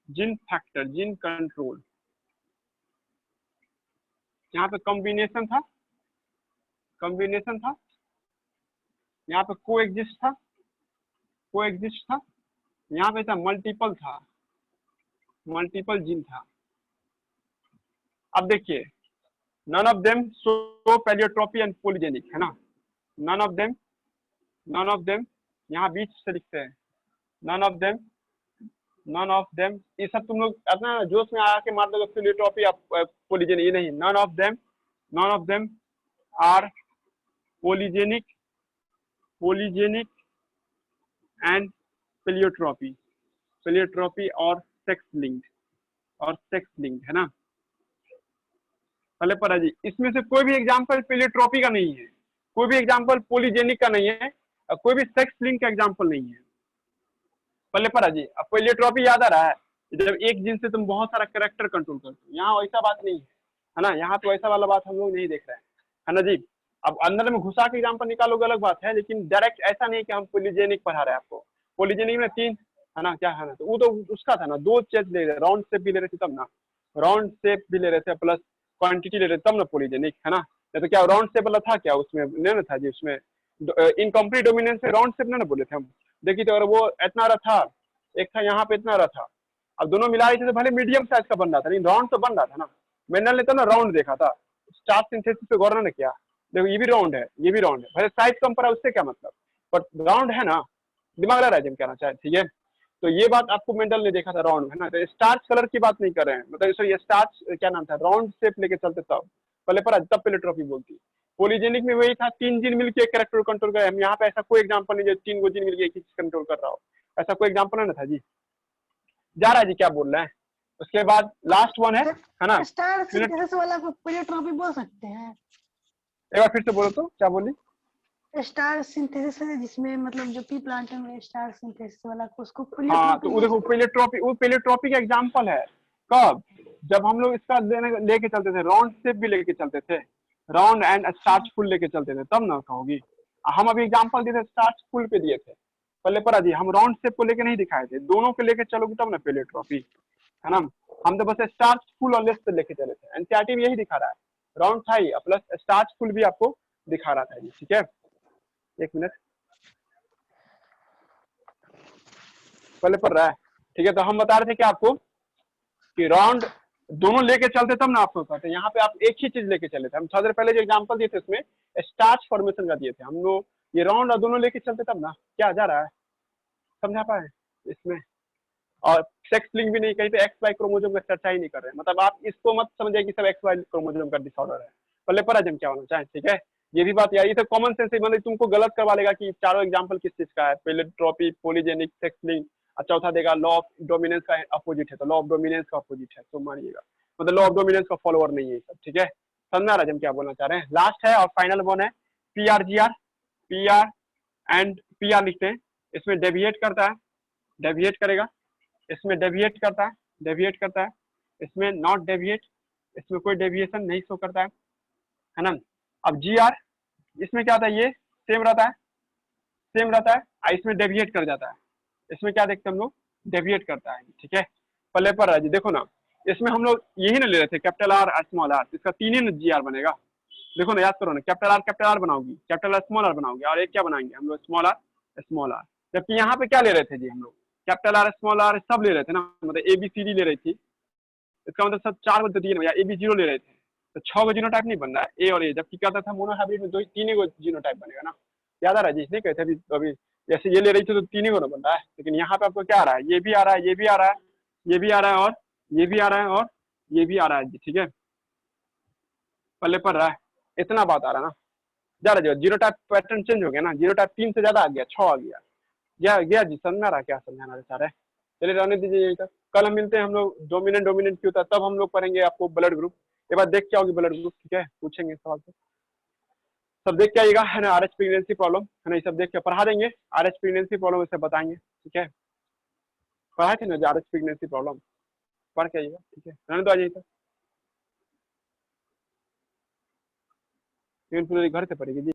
gene factor, gene control. यहाँ पे कॉम्बिनेशन था, कॉम्बिनेशन था, यहाँ पे को एग्जिस्ट था, को एग्जिस्ट था, यहाँ पे था मल्टीपल था, मल्टीपल जीन था। अब देखिए none of them show pleiotropy and polygenic, है ना। None of them, none of them, यहाँ बीच से लिखते हैं none of them, none of them, ये सब तुम लोग अपना जोश में आके मार दोगे पैलियोट्रोपी या पॉलीजेनिक, ये नहीं। None of them, none of them are polygenic, polygenic and pleiotropy, pleiotropy और सेक्स लिंक्ड, और सेक्स लिंक्ड, है ना। पहले पर जी इसमें से कोई भी एग्जांपल पैलियोट्रोपी का नहीं है, कोई भी एग्जांपल पॉलीजेनिक का नहीं है, और कोई भी सेक्स लिंक का एग्जांपल नहीं है। पहले पर जी अब पैलियोट्रोपी याद आ रहा है जब एक जीन से तुम बहुत सारा कैरेक्टर कंट्रोल करते हो, यहाँ वैसा बात नहीं है ना, यहाँ तो ऐसा वाला बात हम लोग नहीं देख रहे हैं, है ना जी। अब अंदर में घुसा के एग्जाम्पल निकालोगे अलग बात है, लेकिन डायरेक्ट ऐसा नहीं कि हम पॉलीजेनिक पढ़ा रहे हैं आपको। पॉलीजेनिक में 3, है ना, क्या है ना, तो वो तो उसका था ना, 2 चीज ले रहे, राउंड शेप भी ले रहे थे तब ना, राउंड शेप भी ले रहे थे प्लस क्वांटिटी ले रहे थे तब ना पॉलीजेनिक, है ना। नहीं तो क्या राउंड शेप वाला था क्या उसमें, नहीं ना था जी, उसमें इनकम्प्लीट डोमिनेंस में राउंड शेप ना बोले थे हम। देखिए तो अगर वो इतना रहा था, एक था यहाँ पे इतना रहा था, अब दोनों मिला रहे थे तो भले मीडियम साइज का बन रहा था, लेकिन राउंड तो बन रहा था ना। मेंडल ने तो ना राउंड देखा था, स्टार सिंथेसिस पे गौर ने किया, देखो ये भी राउंड है, ये भी राउंड है, भले साइज कम पड़ा उससे क्या मतलब, बट राउंड है ना, दिमाग लगा रहा है जिम कहना चाहे, ठीक है। तो ये बात आपको मेंडल ने देखा था राउंड, है ना। तो स्टार्च कलर की बात नहीं कर रहे हैं, मतलब ये स्टार्च क्या नाम था, राउंड शेप लेके चलते तब पहले पर तब पैलियोट्रोपी बोलती। पॉलीजेनिक में वही था, 3 जीन मिलकर एक कैरेक्टर कंट्रोल कर, हम यहाँ पे ऐसा कोई एग्जांपल नहीं जो 3 जीन मिलकर एक ही चीज कंट्रोल कर रहा हो, ऐसा कोई एग्जांपल है ना था जी। जा रहा है जी, क्या बोल रहे हैं। उसके बाद लास्ट वन है ना, स्टार सिंथेसिस वाला को पैलियोट्रोपी बोल सकते हैं। एक बार फिर से बोलो तो क्या बोली। स्टार सिंथेसिस है जिसमें मतलब जो पी प्लांट में स्टार सिंथेसिस वाला को उसको हाँ तो वो देखो पैलियोट्रोपी, वो पैलियोट्रोपी का एग्जांपल है। कब, जब हम लोग इसका लेके चलते थे, राउंड शेप भी लेके चलते थे, राउंड एंड स्टार्च फुल लेके चलते थे, तब ना कहोगी। हम अभी एग्जांपल दिए थे स्टार्च फुल पे दिए थे पहले पर जी, हम राउंड शेप को लेके नहीं दिखाए थे, दोनों को लेके चलोगे तब ना पैलियोट्रोपी, है ना। हम तो बस स्टार्च फुल और लेस पे लेके चले थे, एनसीईआरटी भी यही दिखा रहा है, राउंड था ही प्लस स्टार्च फुल भी आपको दिखा रहा था जी, ठीक है। एक मिनट पहले पढ़ रहा है, ठीक है। तो हम बता रहे थे कि आपको कि राउंड दोनों लेके चलते तब ना आपको कहते हैं, यहाँ पे आप एक ही चीज लेके चले थे। हम थोड़ी देर पहले जो एग्जांपल दिए थे उसमें स्टार्च फॉर्मेशन का दिए थे हम लोग, ये राउंड और दोनों लेके चलते तब ना, क्या जा रहा है, समझा पाए इसमें। और सेक्स लिंक भी नहीं, कहीं पे एक्स वाई क्रोमोसोम का चर्चा ही नहीं कर रहे हैं, मतलब आप इसको मत समझिए कि सब एक्स वाई क्रोमोसोम का डिसऑर्डर है, पहले पर हम क्या होना चाहें, ठीक है। ये भी बात यार, ये तो कॉमन सेंस है, मतलब तुमको गलत करवा लेगा कि चारों एग्जांपल किस चीज का है, पैलियोट्रोपी, पॉलीजेनिक, सेक्स लिंक, और चौथा देगा लॉ ऑफ डोमिनेंस का अपोजिट है, तो लॉ ऑफ डोमिनेंस का अपोजिट है, तो मानिएगा मतलब लॉ ऑफ डोमिनेंस का फॉलोअर नहीं है सब, ठीक है। समझा रहा हम क्या बोलना चाह रहे हैं। लास्ट है और फाइनल वन है P R G R, P R and P R लिखते हैं, इसमें डेविएट करता है, डेविएट करेगा, इसमें डेविएट करता है, डेविएट करता है, इसमें नॉट डेविएट, इसमें कोई डेविएशन नहीं शो करता है ना। अब जी आर इसमें क्या होता है, ये सेम रहता है, सेम रहता है, इसमें डेविएट कर जाता है, इसमें क्या देखते हैं हम लोग, डेविएट करता है, ठीक है। पहले पर जी देखो ना, इसमें हम लोग यही ना ले रहे थे कैपिटल आर स्मॉल आर, इसका 3 ही ना जी आर बनेगा, देखो ना याद करो ना, कैपिटल आर बनाओगी, कैपिटल आर स्मॉल आर बनाओगे, और एक क्या बनाएंगे हम लोग, स्मॉल आर, जबकि यहाँ पे क्या ले रहे थे जी हम लोग, कैपिटल आर स्मॉल आर सब ले रहे थे ना, मतलब ए बी सी डी ले रही थी, इसका मतलब सब 4 तो दिए ना, ए बी 0 ले रहे थे, तो 6 गो जीनोटाइप नहीं बन रहा है ए और ए, जबकि क्या था मोनोहाइब्रिड में 3 गो जीनोटाइप बनेगा ना, याद आ रहा है जी, नहीं कहते अभी जैसे ये ले रही थी तो 3 ही गो बन रहा है, लेकिन यहाँ पे आपको क्या आ रहा है, ये भी आ रहा है, ये भी आ रहा है, ये भी आ रहा है, और ये भी आ रहा है, और ये भी आ रहा है जी, ठीक है। पल्ले पर रहा है, इतना बात आ रहा है ना, ज्यादा जीरो टाइप पैटर्न चेंज हो गया ना, जीरो टाइप 3 से ज्यादा आ गया, 6 आ गया, गया गया जी, समझ में आ रहा है क्या समझाना चाह रहे हैं? चलिए रहने दीजिए यहीं तक, कल हम मिलते हैं, हम लोग डोमिनेंट डोमिनेंट क्यों था तब हम लोग पढ़ेंगे आपको ब्लड ग्रुप। एक बार देख के आओगे ब्लड ग्रुप, ठीक है, पूछेंगे सवाल से, सब देख के आइएगा है ना, आर एच प्रेगनेंसी प्रॉब्लम है ना, ये सब देख के पढ़ा देंगे, आर एच प्रेगनेंसी प्रॉब्लम इसे बताएंगे, ठीक है, पढ़ाए थे ना जो आर एच प्रेगनेंसी प्रॉब्लम, पढ़ के आइएगा, ठीक है, रहने दो आ जाइए, फिर पूरे घर से पढ़ेगी जी।